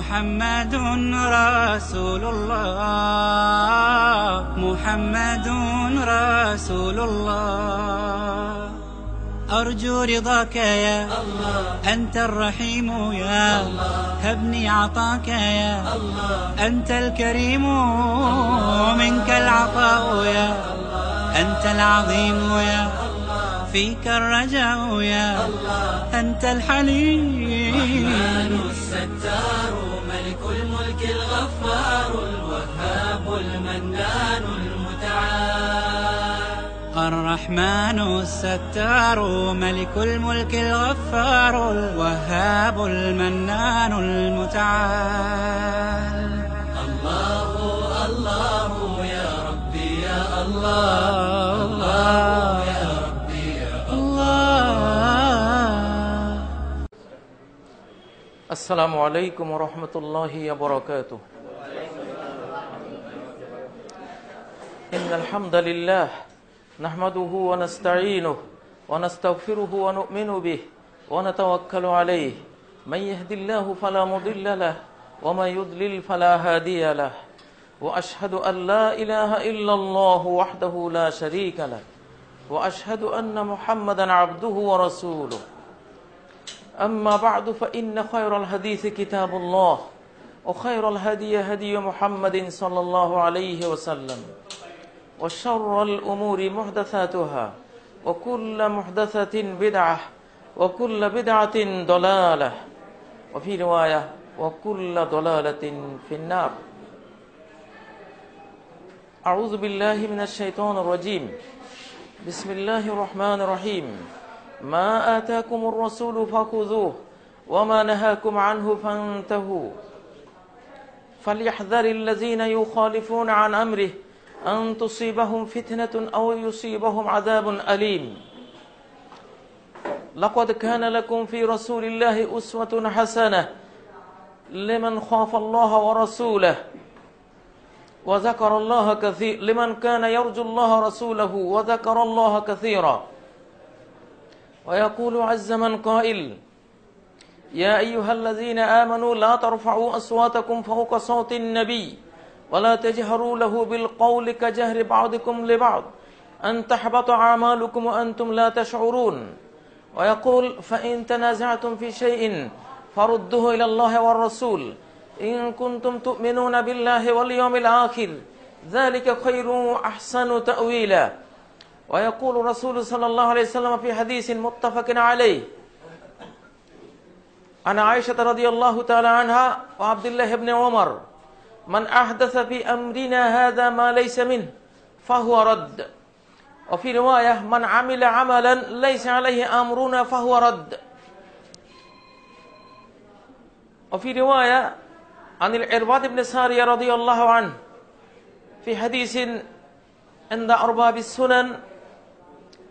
محمد رسول الله، محمد رسول الله. أرجو رضاك يا الله، أنت الرحيم يا الله، هبني عطاك يا الله، أنت الكريم منك العطاء يا الله، أنت العظيم يا الله، فيك الرجاء يا الله، أنت الحليم. الرحمن الستار ملك الملك الغفار الوهاب المنان المتعال. الرحمن الستار ملك الملك الغفار الوهاب المنان المتعال. الله الله يا ربي يا الله، الله يا ربي يا الله. السلام عليكم ورحمة الله وبركاته. إن الحمد لله نحمده ونستعينه ونستغفره ونؤمن به ونتوكل عليه. من يهد الله فلا مضل له ومن يضلل فلا هادي له، وأشهد أن لا إله إلا الله وحده لا شريك له، وأشهد أن محمدا عبده ورسوله. أما بعد فإن خير الحديث كتاب الله، وخير الهدي هدي محمد صلى الله عليه وسلم، وشر الأمور محدثاتها، وكل محدثة بدعة، وكل بدعة ضلالة، وفي رواية وكل ضلالة في النار. أعوذ بالله من الشيطان الرجيم. بسم الله الرحمن الرحيم. ما آتاكم الرسول فخذوه وما نهاكم عنه فانتهوا فليحذر الذين يخالفون عن أمره أن تصيبهم فتنة أو يصيبهم عذاب أليم. لقد كان لكم في رسول الله أسوة حسنة لمن خاف الله ورسوله وذكر الله كثيرا، لمن كان يرجو الله رسوله وذكر الله كثيرا. ويقول عز من قائل: يا أيها الذين آمنوا لا ترفعوا أصواتكم فوق صوت النبي ولا تجهروا له بالقول كجهر بعضكم لبعض أن تحبط أعمالكم وأنتم لا تشعرون. ويقول: فإن تنازعتم في شيء فردوه إلى الله والرسول إن كنتم تؤمنون بالله واليوم الآخر ذلك خير وأحسن تأويلا. ويقول رسول صلى الله عليه وسلم في حديث متفق عليه عن عائشة رضي الله تعالى عنها وعبد الله بن عمر: من أحدث في أمرنا هذا ما ليس منه فهو رد. وفي رواية: من عمل عملا ليس عليه أمرنا فهو رد. وفي رواية عن العرباض بن سارية رضي الله عنه في حديث عند أرباب السنن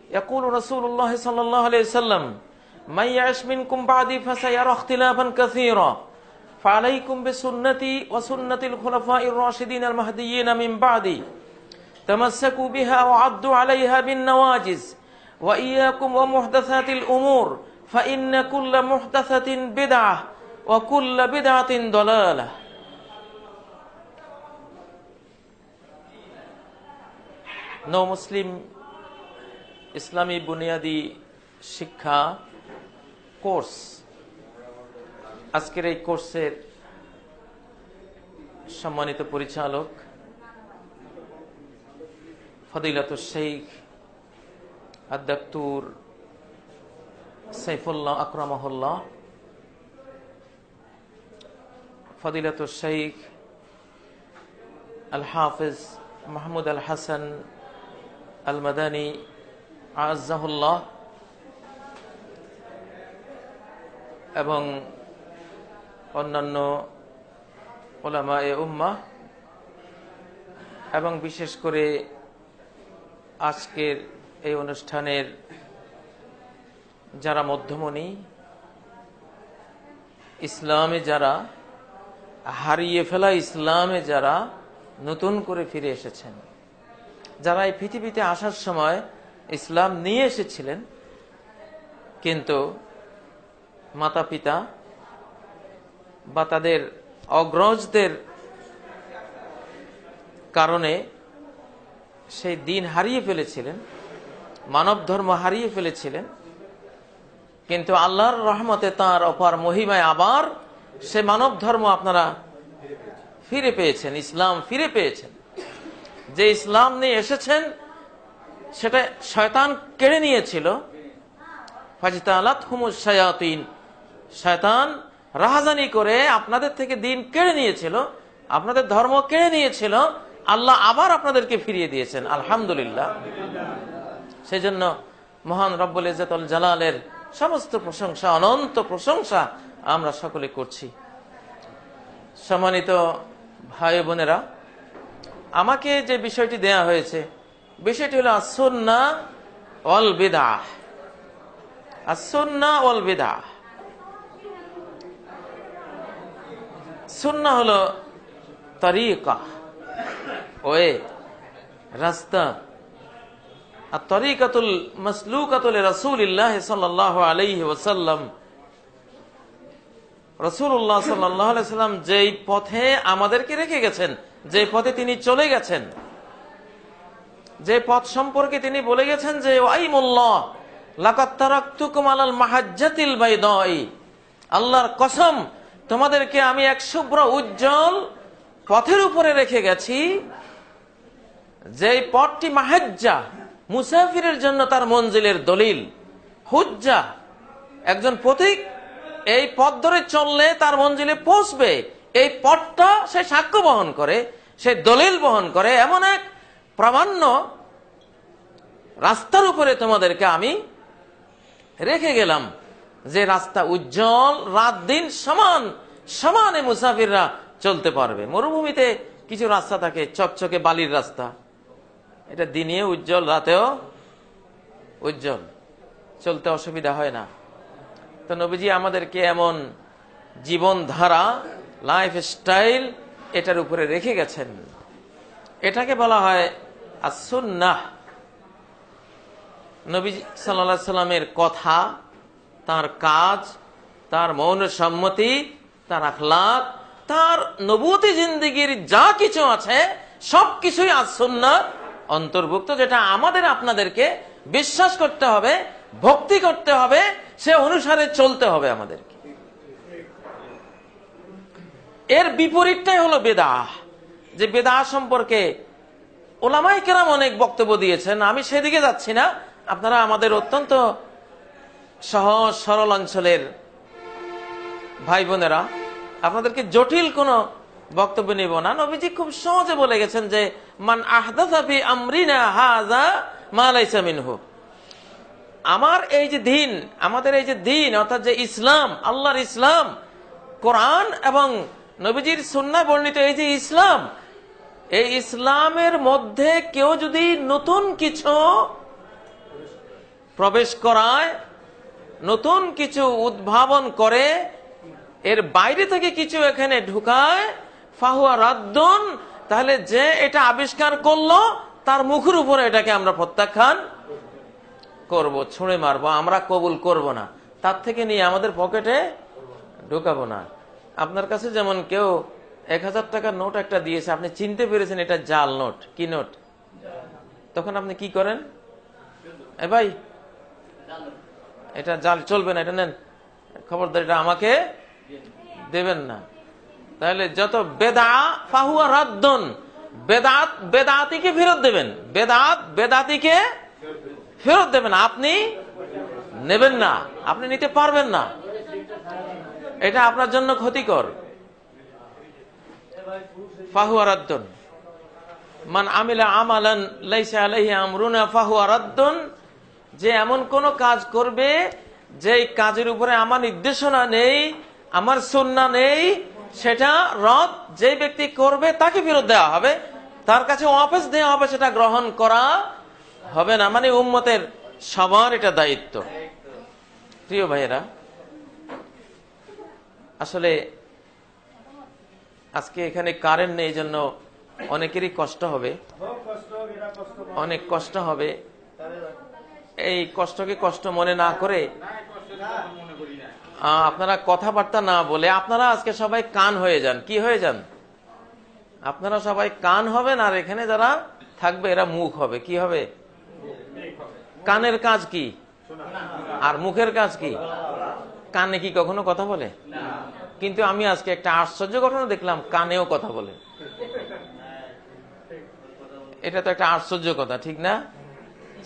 يقول رسول الله صلى الله عليه وسلم: من يعش منكم بعدي فسيرى اختلافا كثيرا فعليكم بسنتي وسنة الخلفاء الراشدين المهديين من بعدي تمسكوا بها وعضوا عليها بالنواجذ وإياكم ومحدثات الأمور فإن كل محدثة بدعة وكل بدعة ضلالة. No মুসলিম ইসলামী বুনিয়াদী শিক্ষা course, আজকের এই কোর্সের সম্মানিত পরিচালক ফদিলাতুল শেখ আদ-দাক্তুর সাইফুল্লাহ আকরামাহুল্লাহ, ফদিলাতুল শেখ আল হাফিজ মাহমুদ আল হাসান আল মাদানী আ'আজ্জাহুল্লাহ, এবং অন্যান্য উলামায়ে উম্মাহ, এবং বিশেষ করে আজকের এই অনুষ্ঠানের যারা মধ্যমণি, ইসলামে যারা হারিয়ে ফেলা ইসলামে যারা নতুন করে ফিরে এসেছেন, যারা এই পৃথিবীতে আসার সময় ইসলাম নিয়ে এসেছিলেন কিন্তু মাতা পিতা বা তাদের অগ্রজদের কারণে সেই দিন হারিয়ে ফেলেছিলেন, মানব ধর্ম হারিয়ে ফেলেছিলেন, কিন্তু আল্লাহর রহমতে তাঁর অপার মহিমায় আবার সে মানব ধর্ম আপনারা ফিরে পেয়েছেন, ইসলাম ফিরে পেয়েছেন। যে ইসলাম নিয়ে এসেছেন সেটা শয়তান কেড়ে নিয়েছিল। ফাজতালাতহুমুশ শায়াতিন, শয়তান রাহাজানি করে আপনাদের থেকে দিন কেড়ে নিয়েছিল, আপনাদের ধর্ম কেড়ে নিয়েছিল। আল্লাহ আবার আপনাদেরকে ফিরিয়ে দিয়েছেন, আলহামদুলিল্লাহ। সেজন্য মহান রব্বুল ইজ্জতুল জালালের সমস্ত প্রশংসা, অনন্ত প্রশংসা আমরা সকলে করছি। সম্মানিত ভাই বোনেরা, আমাকে যে বিষয়টি দেয়া হয়েছে, বিষয়টি হলো as-সুন্নাহ ওয়াল বিদআহ। as-সুন্নাহ ওয়াল বিদআহ, সুন্নাহ হলো তরিকা, ওয়ে, রাস্তা। আর তরিকাতুল মাসলুকাতুল রাসূলিল্লাহ সাল্লাল্লাহু আলাইহি ওয়াসাল্লাম, রাসূলুল্লাহ সাল্লাল্লাহু আলাইহি ওয়াসাল্লাম যেই পথে আমাদেরকে রেখে গেছেন, যে পথে তিনি চলে গেছেন, যে পথ সম্পর্কে তিনি বলে গেছেন যে ওয়াইমুল্লাহ লাকাদ তারাকতুকুম আলাল মাহাজ্জাতিল বাইদাই, আল্লাহর কসম তোমাদেরকে আমি এক শুভ্র উজ্জ্বল পথের উপরে রেখে গেছি, যেই পথটি মাহাজ্জা, মুসাফিরের জন্য তার মঞ্জিলের দলিল, হুজ্জা একজন পথিক এই পথ ধরে চললে তার মঞ্জিলে পৌঁছবে, এই পথটা সে সাক্ষ্য বহন করে, সে দলিল বহন করে, এমন এক প্রামাণ্য রাস্তার উপরে তোমাদেরকে আমি রেখে গেলাম, যে রাস্তা উজ্জ্বল, রাত দিন সমান সমানে মুসাফিররা চলতে পারবে। মরুভূমিতে কিছু রাস্তা থাকে চকচকে বালির রাস্তা, এটা দিনে উজ্জ্বল, রাতেও উজ্জ্বল, চলতে অসুবিধা হয় না। তো নবীজি আমাদেরকে এমন জীবনধারা, লাইফ স্টাইল এটার উপরে রেখে গেছেন, এটাকে বলা হয় as-সুন্নাহ। নবী সাল্লাল্লাহু আলাইহি সাল্লামের কথা, তার কাজ, তার মৌন সম্মতি, তার আখলাক, তার নবুয়তি জিন্দেগির যা কিছু আছে সবকিছুই as-সুন্নাহ অন্তর্ভুক্ত, যেটা আমাদের আপনাদেরকে বিশ্বাস করতে হবে, ভক্তি করতে হবে, সে অনুসারে চলতে হবে আমাদেরকে। এর বিপরীতটাই হলো বেদাহ। যে বেদাহ সম্পর্কে উলামায়ে কেরাম অনেক বক্তব্য দিয়েছেন, আমি সেদিকে যাচ্ছি না। আপনারা আমাদের অত্যন্ত সহজ সরল অঞ্চলের ভাই বোনেরা, আপনাদেরকে জটিল কোনো বক্তব্য নেব না। নবীজি খুব সহজে বলে গেছেন যে মান আহদাসা ফি আমরিনা হাযা মা লাইসা মিনহু, আমার এই যে দিন, আমাদের এই যে দিন অর্থাৎ যে ইসলাম, আল্লাহর ইসলাম, কোরআন এবং নবীজির সুন্নাহ বর্ণিত এই যে ইসলাম, এই ইসলামের মধ্যে কেউ যদি নতুন কিছু প্রবেশ করায়, নতুন কিছু উদ্ভাবন করে, এর বাইরে থেকে কিছু এখানে ঢুকায়, ফাহুয়া রাদ্দুন, তাহলে যে এটা আবিষ্কার করলো তার মুখের উপরে এটাকে আমরা প্রত্যাখ্যান করব, ছুঁড়ে মারবো, আমরা কবুল করব না, তার থেকে নিয়ে আমাদের পকেটে ঢুকাবো না। আপনার কাছে যেমন কেউ 1000 টাকার নোট একটা দিয়েছে, আপনি চিনতে পেরেছেন এটা জাল নোট, কি নোট, তখন আপনি কি করেন? এ ভাই, এটা জাল, চলবে না, এটা নেন, খবরদার এটা আমাকে দেবেন না। তাহলে যত বেদা ফাহুয়া রাদ্দুন, বেদাত বেদাতিকে ফেরত দেবেন, বেদাত বেদাতিকে ফেরত দেবেন, আপনি নেবেন না, আপনি নিতে পারবেন না, এটা আপনার জন্য ক্ষতিকর। ফাহুয়া রাদ্দুন মান আমিলা আমালান লাইসা আলাইহি আমরুনা ফাহুয়া রাদ্দুন, যে এমন কোন কাজ করবে যে কাজের উপরে আমার নির্দেশনা নেই, আমার সুন্নাহ নেই, সেটা রদ, যে ব্যক্তি করবে তাকে ফেরত দেওয়া হবে, তার কাছে ওয়াপস দেওয়া হবে, সেটা গ্রহণ করা হবে না। মানে উম্মতের সবার এটা দায়িত্ব। প্রিয় ভাইয়েরা, আসলে আজকে এখানে কারেন্ট নেই, জন্য অনেকেরই কষ্ট হবে, অনেক কষ্ট হবে। এই কষ্টকে কষ্ট মনে না করে আপনারা কথাবার্তা না বলে আপনারা আজকে সবাই কান হয়ে যান। কি হয়ে যান? আপনারা সবাই কান হবেন, আর এখানে যারা থাকবে এরা মুখ হবে। কি হবে? কানের কাজ কি আর মুখের কাজ কি? কানে কি কখনো কথা বলে? কিন্তু আমি আজকে একটা আশ্চর্য ঘটনা দেখলাম, কানেও কথা বলে। এটা তো একটা আশ্চর্য কথা, ঠিক না?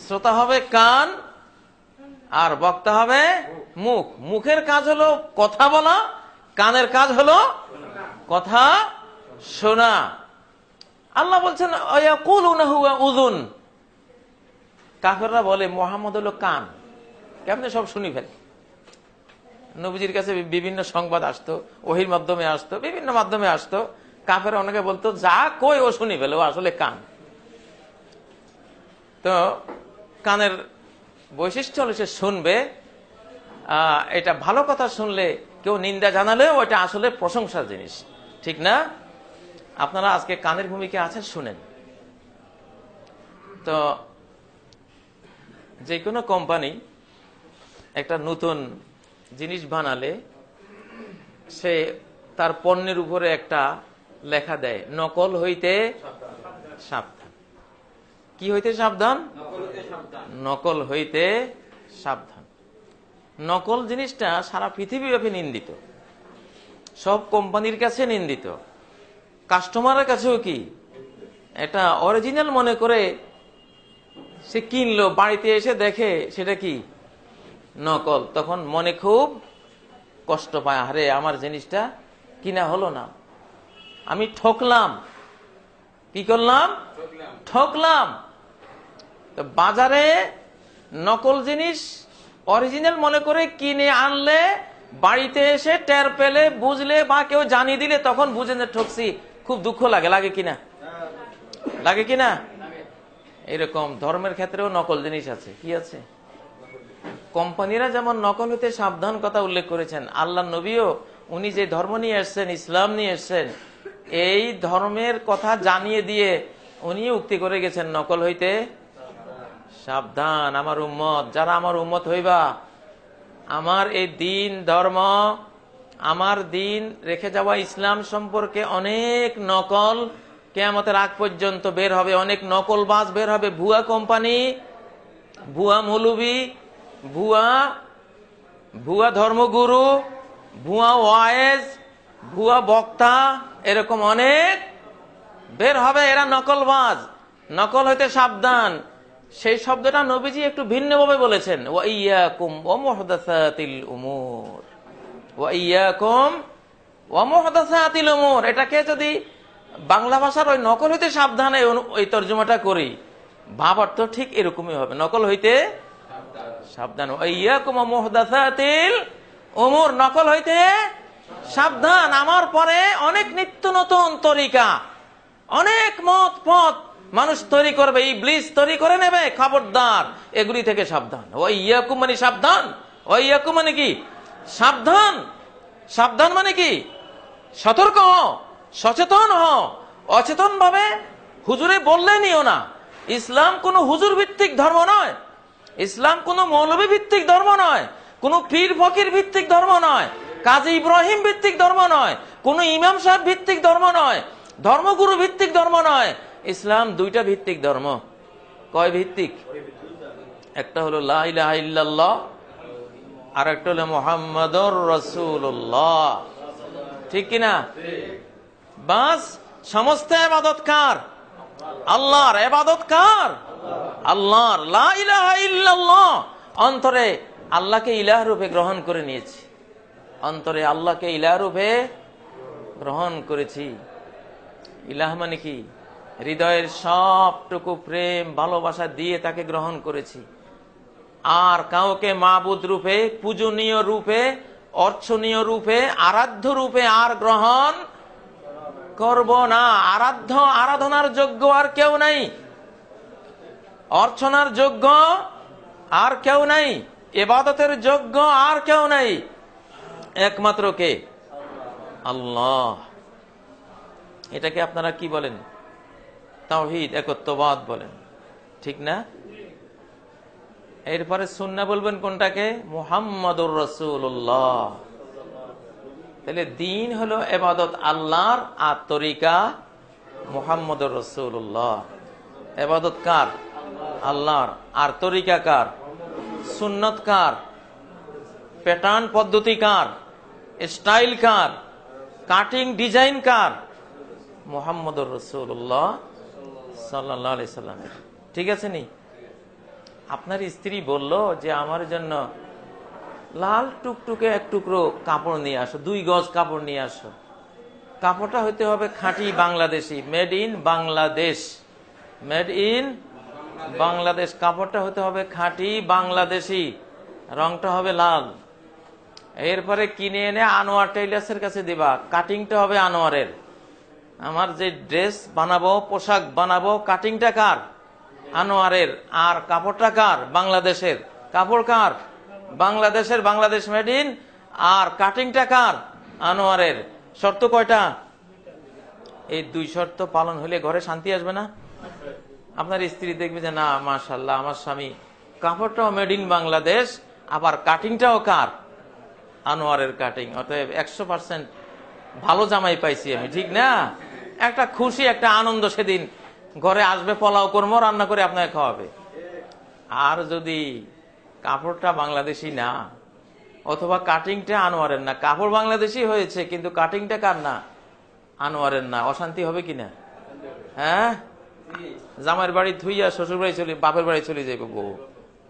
শ্রোতা হবে কান আর বক্তা হবে মুখ। মুখের কাজ হলো কথা বলা, কানের কাজ হলো কথা শোনা। আল্লাহ বলছেন উযুন, কাফেররা বলে মুহাম্মদ হলো কান, কেমনে সব শুনি ফেলে। নবীজির কাছে বিভিন্ন সংবাদ আসতো, ওহির মাধ্যমে আসতো, বিভিন্ন মাধ্যমে আসতো। কাফেররা অনেকে বলতো যা কই ও শুনি ফেলে, ও আসলে কান। তো কানের বৈশিষ্ট্য হলো সে শুনবে। এটা ভালো কথা শুনলে, কেউ নিন্দা জানালেও ওটা আসলে প্রশংসার জিনিস, ঠিক না? আপনারা আজকে কানের ভূমিকা আছেন, শুনেন। তো যে কোনো কোম্পানি একটা নতুন জিনিস বানালে সে তার পণ্যের উপরে একটা লেখা দেয়, নকল হইতে সাবধান। কি হইতে সাবধান? নকল হইতে সাবধান। নকল জিনিসটা সারা পৃথিবীব্যাপী নিন্দিত, সব কোম্পানির কাছে নিন্দিত, কাস্টমারের কাছেও কি এটা অরিজিনাল মনে করে সে কিনলো, বাড়িতে এসে দেখে সেটা কি নকল, তখন মনে খুব কষ্ট পায়, আরে আমার জিনিসটা কিনা হলো না, আমি ঠকলাম। কি করলাম? ঠকলাম। তো বাজারে নকল জিনিস অরিজিনাল মনে করে কিনে আনলে, বাড়িতে এসে টের পেলে, বুঝলে বা কেউ জানিয়ে দিলে তখন বুঝেন যে ঠকছি, খুব দুঃখ লাগে। লাগে কিনা? লাগে কিনা? এরকম ধর্মের ক্ষেত্রেও নকল জিনিস আছে। কি আছে? কোম্পানিরা যেমন নকল হতে সাবধান কথা উল্লেখ করেছেন, আল্লাহ নবীও উনি যে ধর্ম নিয়ে এসছেন, ইসলাম নিয়ে এসছেন, এই ধর্মের কথা জানিয়ে দিয়ে উনি উক্তি করে গেছেন নকল হইতে সাবধান। আমার উম্মত, যারা আমার উম্মত হইবা, আমার এই দিন ধর্ম, আমার দিন রেখে যাওয়া ইসলাম সম্পর্কে অনেক নকল কিয়ামতের আগ পর্যন্ত বের হবে, অনেক নকলবাজ বের হবে, ভুয়া কোম্পানি, ভুয়া মৌলবি, ভুয়া ধর্মগুরু, ভুয়া ওয়ায়েজ, ভুয়া বক্তা, এরকম অনেক বের হবে। এরা নকলবাজ, নকল হইতে সাবধান। সেই শব্দটা নবীজি একটু ভিন্নভাবে বলেছেন, ওয়া ইয়াকুম ওয়া মুহদাসাতিল উমুর, ওয়া ইয়াকুম ওয়া মুহদাসাতিল উমুর। এটাকে যদি বাংলা ভাষার ওই নকল হইতে সাবধানে ওই তর্জমাটা করি, ভাব অর্থ ঠিক এরকমই হবে, নকল হইতে সাবধান। ওয়া ইয়াকুম ওয়া মুহদাসাতিল উমুর, নকল হইতে সাবধান। আমার পরে অনেক নিত্য নতুন তরিকা, অনেক মত পথ মানুষ তৈরি করবে, ইবলিস তৈরি করে নেবে, খবরদার এগুলি থেকে সাবধান। ওই ইয়াকুম মানে সাবধান, ওই ইয়াকুম মানে কি সাবধান। সাবধান মানে কি সতর্ক হও, সচেতন হও। অচেতন ভাবে হুজুরে বললে নিও না। ইসলাম কোন হুজুর ভিত্তিক ধর্ম নয়, ইসলাম কোন মৌলবী ভিত্তিক ধর্ম নয়, কোন পীর ফকির ভিত্তিক ধর্ম নয়, কাজী ইব্রাহিম ভিত্তিক ধর্ম নয়, কোন ইমাম সাহেব ভিত্তিক ধর্ম নয়, ধর্মগুরু ভিত্তিক ধর্ম নয়। ইসলাম দুইটা ভিত্তিক ধর্ম। কয় ভিত্তিক? একটা হলো লা ইলাহা ইল্লাল্লাহ, আর একটা হলো মুহাম্মাদুর রাসূলুল্লাহ। ঠিক কিনা? বাস সমস্ত ইবাদত কার? আল্লাহর। ইবাদত কার? আল্লাহর। লা ইলাহা ইল্লাল্লাহ, অন্তরে আল্লাহকে ইলাহ রূপে গ্রহণ করে নিয়েছি, অন্তরে আল্লাহকে ইলাহ রূপে গ্রহণ করেছি। ইলাহ মানে কি? হৃদয়ের সবটুকু প্রেম ভালোবাসা দিয়ে তাকে গ্রহণ করেছি। আর কাউকে মাবুদ রূপে, পূজনীয় রূপে, অর্চনীয় রূপে, আরাধ্য রূপে আর গ্রহণ করব না। আরাধনার যোগ্য আর কেউ নাই, অর্চনার যোগ্য আর কেউ নাই, ইবাদতের যোগ্য আর কেউ নাই, একমাত্র কে? আল্লাহ। এটাকে আপনারা কি বলেন? তাওহীদ, একত্ববাদ বলেন, ঠিক না? এরপরে সুন্নাহ বলবেন কোনটাকে? মুহাম্মাদুর রাসূলুল্লাহ। তাহলে দিন হলো ইবাদত আল্লাহর, আর তরিকা মুহাম্মাদুর রাসূলুল্লাহ। ইবাদত কার? আল্লাহর। আর তরিকা কার? সুন্নাত কার? প্যাটার্ন পদ্ধতি কার? স্টাইল কার? কাটিং ডিজাইন কার? মুহাম্মাদুর রাসূলুল্লাহ সাল্লাল্লাহু আলাইহি সাল্লাম। ঠিক আছে নি? আপনার স্ত্রী বলল যে আমার জন্য লাল টুকটুকে এক টুকরো কাপড় নিয়ে আসো, 2 গজ কাপড় নিয়ে আসো। কাপড়টা হইতে হবে খাঁটি Bangladeshi, made in Bangladesh. Made in Bangladesh. কাপড়টা হতে হবে খাঁটি বাংলাদেশি, রংটা হবে লাল। এরপরে কিনে এনে আনোয়ার টেইলার্সের কাছে দিবা, কাটিংটা হবে আনোয়ারের। আমার যে ড্রেস বানাবো, পোশাক বানাবো, কাটিংটা কার? আনোয়ারের। আর কাপড়টা কার? বাংলাদেশের। কাপড় কার? বাংলাদেশের, বাংলাদেশ মেড ইন। আর কাটিংটা কার? আনোয়ারের। শর্ত কয়টা? এই 2 শর্ত পালন হলে ঘরে শান্তি আসবে না? আপনার স্ত্রী দেখবে যে না মাশাআল্লাহ আমার স্বামী কাপড়টাও মেড ইন বাংলাদেশ, আবার কাটিংটাও কার? আনোয়ারের কাটিং। অতএব 100% ভালো জামাই পাইছি আমি, ঠিক না? একটা খুশি, একটা আনন্দ সেদিন ঘরে আসবে, পোলাও কর্ম রান্না করে আপনাকে খাওয়াবে। আর যদি কাপড়টা বাংলাদেশি না, অথবা কাটিংটা আনোয়ারের না, কাপড় বাংলাদেশি হয়েছে কিন্তু কাটিংটা কার না? আনোয়ারের না, অশান্তি হবে কিনা? হ্যাঁ, জামাইয়ের বাড়ি ধুইয়া শ্বশুর বাড়ি চলে, বাপের বাড়ি চলে যাবে বউ,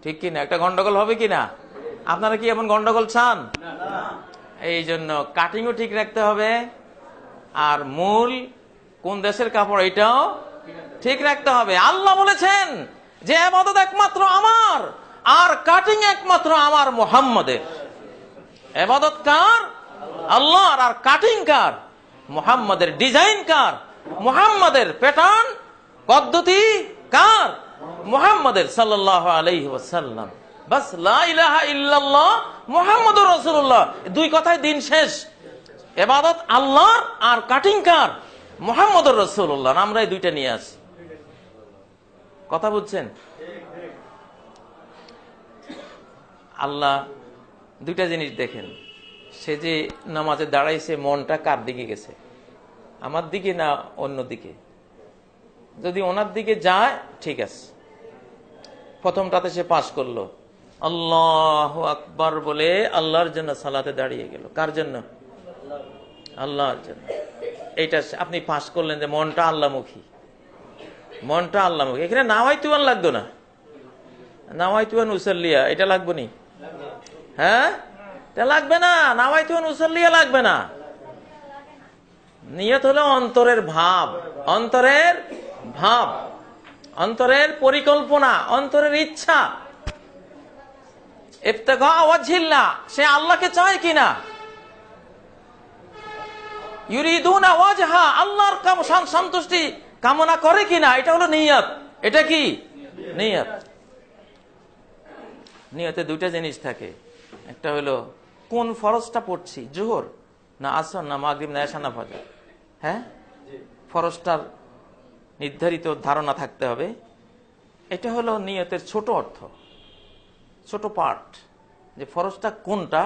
ঠিক কিনা? একটা গন্ডগোল হবে কিনা? আপনারা কি এমন গন্ডগোল চান? এই জন্য কাটিংও ঠিক রাখতে হবে, আর মূল কোন দেশের কাপড় এটাও ঠিক রাখতে হবে। আল্লাহ বলেছেন যে ইবাদত একমাত্র আমার, আর কাটিং একমাত্র আমার মুহাম্মাদের। ইবাদত কার? আল্লাহর। আর কাটিং কার? মুহাম্মাদের। ডিজাইন কার? মুহাম্মাদের। প্যাটার্ন পদ্ধতি কার? মুহাম্মাদের সাল্লাল্লাহু আলাইহি ওয়াসাল্লাম। বাস লা ইলাহা ইল্লাল্লাহ মুহাম্মাদুর রাসূলুল্লাহ, 2 কথায় দিন শেষ। ইবাদত আল্লাহর, আর কাটিং কার? মুহাম্মাদুর রাসূলুল্লাহ। আমরা এই 2টা নিয়ে আসি। কথা বুঝছেন? আল্লাহ 2টা জিনিস দেখেন। সে যে নামাজে দাঁড়াইছে, মনটা কার দিকে গেছে? আমার দিকে না অন্য দিকে? যদি ওনার দিকে যায় ঠিক আছে, প্রথমটাতে সে পাশ করলো, আল্লাহু আকবার বলে আল্লাহর জন্য সালাতে দাঁড়িয়ে গেল। কার জন্য? আল্লাহর জন্য। এইটা আপনি পাশ করলেন যে মনটা আল্লাহমুখী, মনটা আল্লাহমুখী। এখানে নাওয়াইতুয়ান লাগতো না, নাওয়াইতুয়ান উসাল্লিয়া এটা লাগবে নি? হ্যাঁ, এটা লাগবে না। নাওয়াইতুয়ান উসাল্লিয়া লাগবে না। নিয়ত হলো অন্তরের ভাব, অন্তরের ভাব, অন্তরের পরিকল্পনা, অন্তরের ইচ্ছা। ইবতিগা ওয়াজহিল্লাহ, সে আল্লাহকে চায় কিনা? ইউরিদুনা ওয়াজহা, আল্লাহর সন্তুষ্টি কামনা করে কিনা? এটা হলো নিয়ত। এটা কি? নিয়ত। নিয়তে 2টা জিনিস থাকে। একটা হলো কোন ফরজটা পড়ছি, জোহর না আসর না মাগরিব না এশা না ফজর। হ্যাঁ, ফরজটার নির্ধারিত ধারণা থাকতে হবে। এটা হলো নিয়তের ছোট অর্থ, ছোট পার্ট, যে ফরজটা কোনটা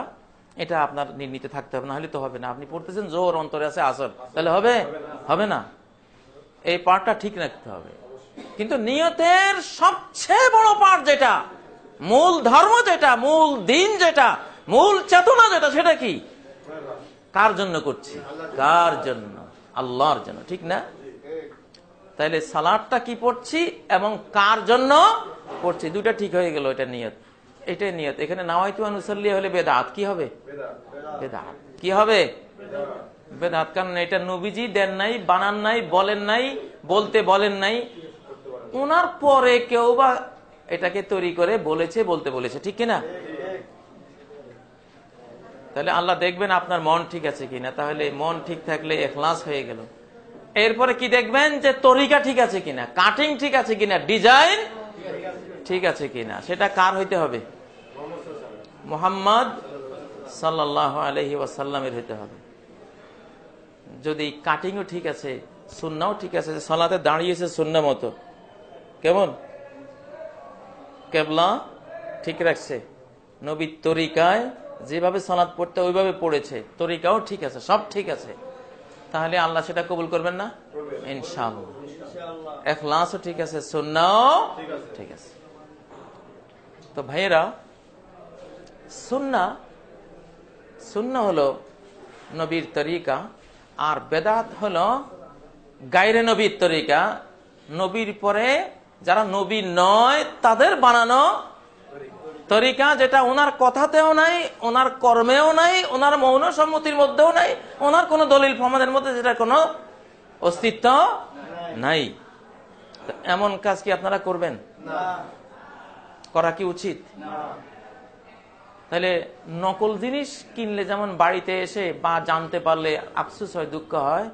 এটা আপনার নির্ণীত থাকতে হবে, না হলে তো হবে না। আপনি পড়তেছেন জোহর, অন্তরে আছে আসর, তাহলে হবে? হবে না। এই পার্টটা ঠিক রাখতে হবে। কিন্তু নিয়তের সবচেয়ে বড় পার্ট, যেটা মূল ধর্ম, যেটা মূল দিন, যেটা মূল চেতনা, যেটা সেটা কি? কার জন্য করছি? কার জন্য? আল্লাহর জন্য, ঠিক না? তাইলে সালাতটা কি পড়ছি এবং কার জন্য পড়ছি, 2টা ঠিক হয়ে গেল। এটা নিয়ত, এটাই নিয়ত। এখানে নাওয়াইতু আন উসাল্লি হলে বেদাত। কি হবে? বেদাত। কি হবে? বেদাত। কারণ এটা নবীজি দেন নাই, বানান নাই, বলেন নাই, বলতে বলেন নাই। ওনার পরে কেউ বা এটাকে তৈরি করে বলেছে, বলতে বলেছে, ঠিক কিনা? তাহলে আল্লাহ দেখবেন আপনার মন ঠিক আছে কিনা। তাহলে মন ঠিক থাকলে ইখলাস হয়ে গেল। এরপরে কি দেখবেন? যে তরিকা ঠিক আছে কিনা, কাটিং ঠিক আছে কিনা, ডিজাইন ঠিক আছে কিনা। সেটা কার হইতে হবে? মুহাম্মদ সাল্লাল্লাহু আলাইহি ওয়াসাল্লামের হইতে হবে। যদি কাটিংও ঠিক আছে, সুন্নাও ঠিক আছে, সালাতে দাঁড়িয়েছে সুন্নাহ মতো, কেমন? কেবলা ঠিক রাখছে, নবীর তরিকায় যেভাবে সালাত পড়তে ওইভাবে পড়েছে, তরিকাও ঠিক আছে, সব ঠিক আছে, তাহলে আল্লাহ সেটা কবুল করবেন না? ইনশাআল্লাহ। ইখলাসও ঠিক আছে, সুন্নাহও ঠিক আছে। তো ভাইয়েরা, সুন্নাহ হলো নবীর তরিকা, আর বেদাত হলো গায়রে নবীর তরিকা, নবীর পরে যারা নবী নয় তাদের বানানো তরিকা, যেটা ওনার কথাতেও নাই, ওনার কর্মেও নাই, ওনার মৌন সম্মতির মধ্যেও নাই, ওনার কোন দলিল প্রমাণের মধ্যে যেটা কোনো অস্তিত্ব নাই। এমন কাজ কি আপনারা করবেন? করা কি উচিত? তাহলে নকল জিনিস কিনলে যেমন বাড়িতে এসে বা জানতে পারলে আফসোস হয়, দুঃখ হয়,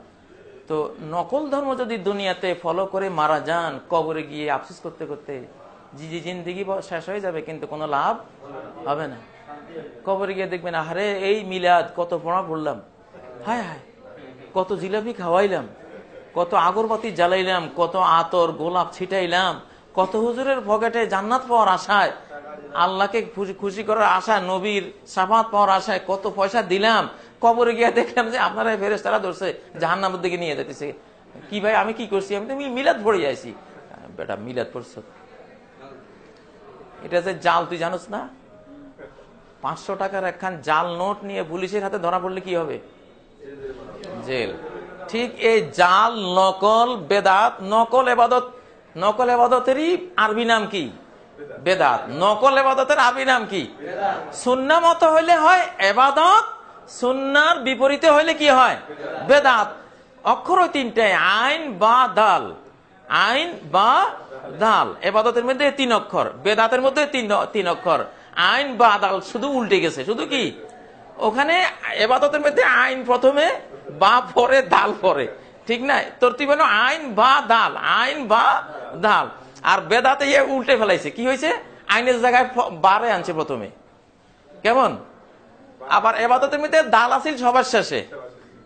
তো নকল ধর্ম যদি দুনিয়াতে ফলো করে মারা যান, কবরে গিয়ে আফসোস করতে করতে জিন্দেগি শেষ হয়ে যাবে, কিন্তু কোনো লাভ হবে না। কবরে গিয়ে দেখবেন, আরে এই মিলাদ কত পড়া পড়লাম, হায় হায় কত জিলাপি খাওয়াইলাম, কত আগরবাতি জ্বালাইলাম, কত আতর গোলাপ ছিটাইলাম, কত হুজুরের পকেটে জান্নাত পাওয়ার আশায়, আল্লাহকে খুশি করার আশায়, নবীর শাফাত পাওয়ার আশায় কত পয়সা দিলাম, কবরে গিয়ে দেখলাম যে আপনারা ফেরেশতারা ধরছে জাহান্নামের দিকে নিয়ে যেতেছে। কি ভাই আমি কি করছি? আমি তো মিলাদ পড়ে যাইছি। বেটা মিলাদ পড়ছ, এটা যে জাল, তুই জানোস না? 500 টাকার একখান জাল নোট নিয়ে পুলিশের হাতে ধরা পড়লে কি হবে? জেল। ঠিক এই জাল, নকল, বেদাত, নকল এবাদতেরই আরবি নাম কি? বেদাত। নকল এবাদতের আরবি নাম কি? সুন্নাহ মতো হইলে হয় এবাদত, সুন্নাহর বিপরীতে হইলে কি হয়? বেদাত। অক্ষর ওই তিনটাই, আইন বা দাল, আইন বা দাল। এবাদতের মধ্যে 3 অক্ষর, বেদাতের মধ্যে 3 অক্ষর। আইন বা দাল শুধু উল্টে গেছে, শুধু কি ওখানে এবাদতের মধ্যে আইন প্রথমে, বা পরে, দাল পরে, ঠিক না? তরতিব হলো আইন বা দাল, আইন বা দাল। আর বেদাতে উল্টে ফেলাইছে, কি হয়েছে? আইনের জায়গায় বারে আনছে প্রথমে, কেমন? আবার এবাদতের মধ্যে দাল আসিল সবার শেষে,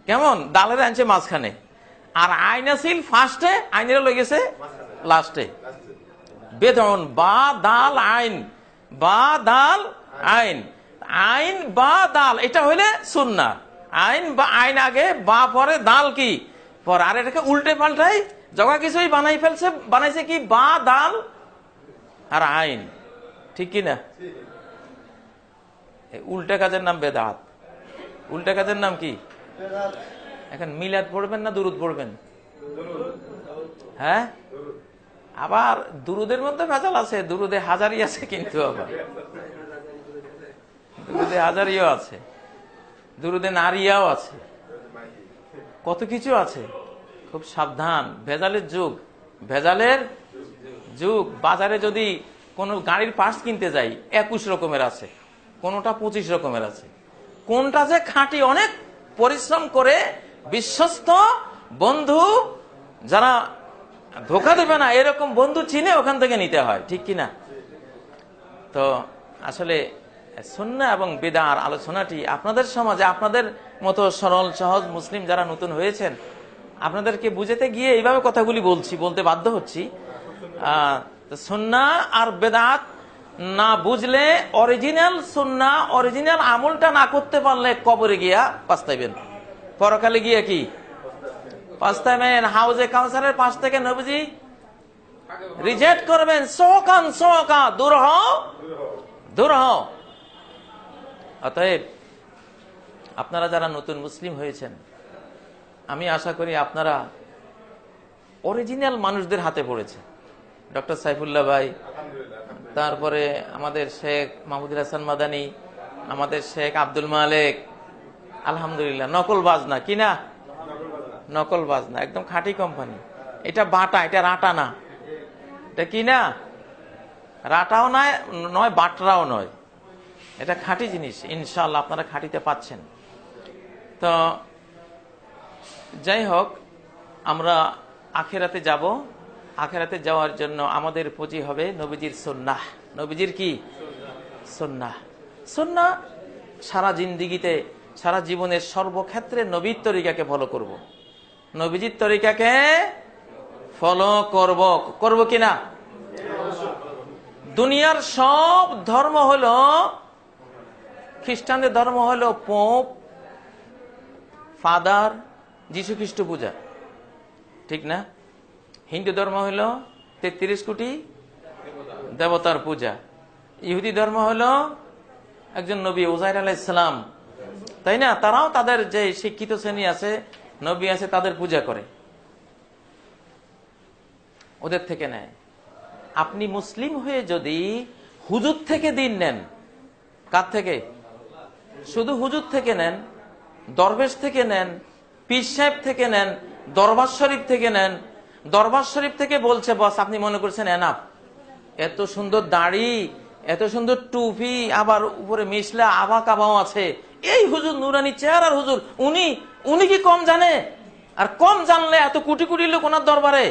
কেমন? দালের আনছে মাঝখানে, আর আইন আসিল ফার্স্টে, আইনের লয়ে গেছে লাস্টে। বেদন বা দাল আইন, বা দাল আইন, আইন বা দাল, এটা হইলে সুন্নাহ। আইন বা আইন আগে, বা পরে, দাল কি পরে। আর এটাকে উল্টে পাল্টাই জগা কিছুই বানাইছে কি? বা দাল আর আইন, ঠিক কিনা? উল্টা কাজের নাম বেদাত। উল্টা কাজের নাম কি? এখন মিলাদ পড়বেন না দুরুদ পড়বেন? হ্যাঁ, আবার দুরুদের মধ্যে ভেজাল আছে, দুরুদে হাজারি আছে, কিন্তু আবার দুরুদে হাজারিও আছে, দুরুদে নারিয়াও আছে, কত কিছু আছে। খুব সাবধান, ভেজালের যুগ, ভেজালের যুগ। বাজারে যদি কোনো গাড়ির পার্টস কিনতে যাই, 21 রকমের আছে, কোনটা 25 রকমের আছে। কোনটা যে খাঁটি, অনেক পরিশ্রম করে বিশ্বস্ত বন্ধু যারা ধোকা দেবে না এরকম বন্ধু চিনে ওখান থেকে নিতে হয়, ঠিক কিনা? তো আসলে সুন্নাহ এবং বিদআর আলোচনাটি আপনাদের সমাজে, আপনাদের মতো সরল সহজ মুসলিম যারা নতুন হয়েছেন, আপনাদেরকে বুঝাতে গিয়ে এইভাবে কথাগুলি বলতে বাধ্য হচ্ছি। সুন্নাহ আর বেদাত না বুঝলে, অরিজিনাল সুন্নাহ, অরিজিনাল আমলটা না করতে পারলে কবরে গিয়া পাস্তাইবেন, পরকালে গিয়া কি পাস্তাইবেন। হাউজে কাউসারের পাশ থেকে নবীজি রিজেক্ট করবেন, সোকা দূর হও, দূর হও। অতএব আপনারা যারা নতুন মুসলিম হয়েছেন, আমি আশা করি আপনারা অরিজিনাল মানুষদের হাতে পড়েছে। ডক্টর সাইফুল্লাহ ভাই, তারপরে আমাদের শেখ মাহমুদুল হাসান মাদানী, আমাদের শেখ আব্দুল মালেক, আলহামদুলিল্লাহ। নকল বাজনা কিনা? নকল বাজনা, একদম খাঁটি কোম্পানি। এটা বাটা, এটা রাটা না, এটা কিনা? রাটাও নয়, বাটরাও নয়, এটা খাঁটি জিনিস। ইনশাআল্লাহ আপনারা খাঁটিতে পাচ্ছেন। তো যাই হোক, আমরা আখিরাতে যাব। আখিরাতে যাওয়ার জন্য আমাদের পুঁজি হবে নবীজির সুন্নাহ। নবীজির কি? সুন্নাহ। সুন্নাহ সারা জিন্দিগিতে, সারা জীবনের সর্বক্ষেত্রে নবীর তরিকাকে ফলো করব, নবীজির তরিকাকে ফলো করব কিনা? দুনিয়ার সব ধর্ম হলো, খ্রিস্টানদের ধর্ম হলো পোপ, ফাদার, যীশু খ্রিস্ট পূজা, ঠিক না? হিন্দু ধর্ম হলো 33 কোটি দেবতার পূজা। ইহুদি ধর্ম হলো একজন নবী উজাইর আলাইহিস সালাম, তাই না? তারাও তাদের যে শিক্ষিত শ্রেণী আছে, নবী আছে, তাদের পূজা করে, ওদের থেকে নেয়। আপনি মুসলিম হয়ে যদি হুজুর থেকে দিন নেন, কার থেকে? শুধু হুজুর থেকে নেন, দরবেশ থেকে নেন, পীর সাহেব থেকে নেন, দরবার শরীফ থেকে নেন। দরবার শরীফ থেকে বলছে বস, আপনি মনে করছেন এনাফ, এত সুন্দর দাড়ি, এত সুন্দর টুপি, আবার উপরে মিশলা আবা কাবাও আছে, এই হুজুর নুরানি চেহারার হুজুর, উনি কি কম জানে? আর কম জানলে এত কোটি কোটি লোক ওনার দরবারে,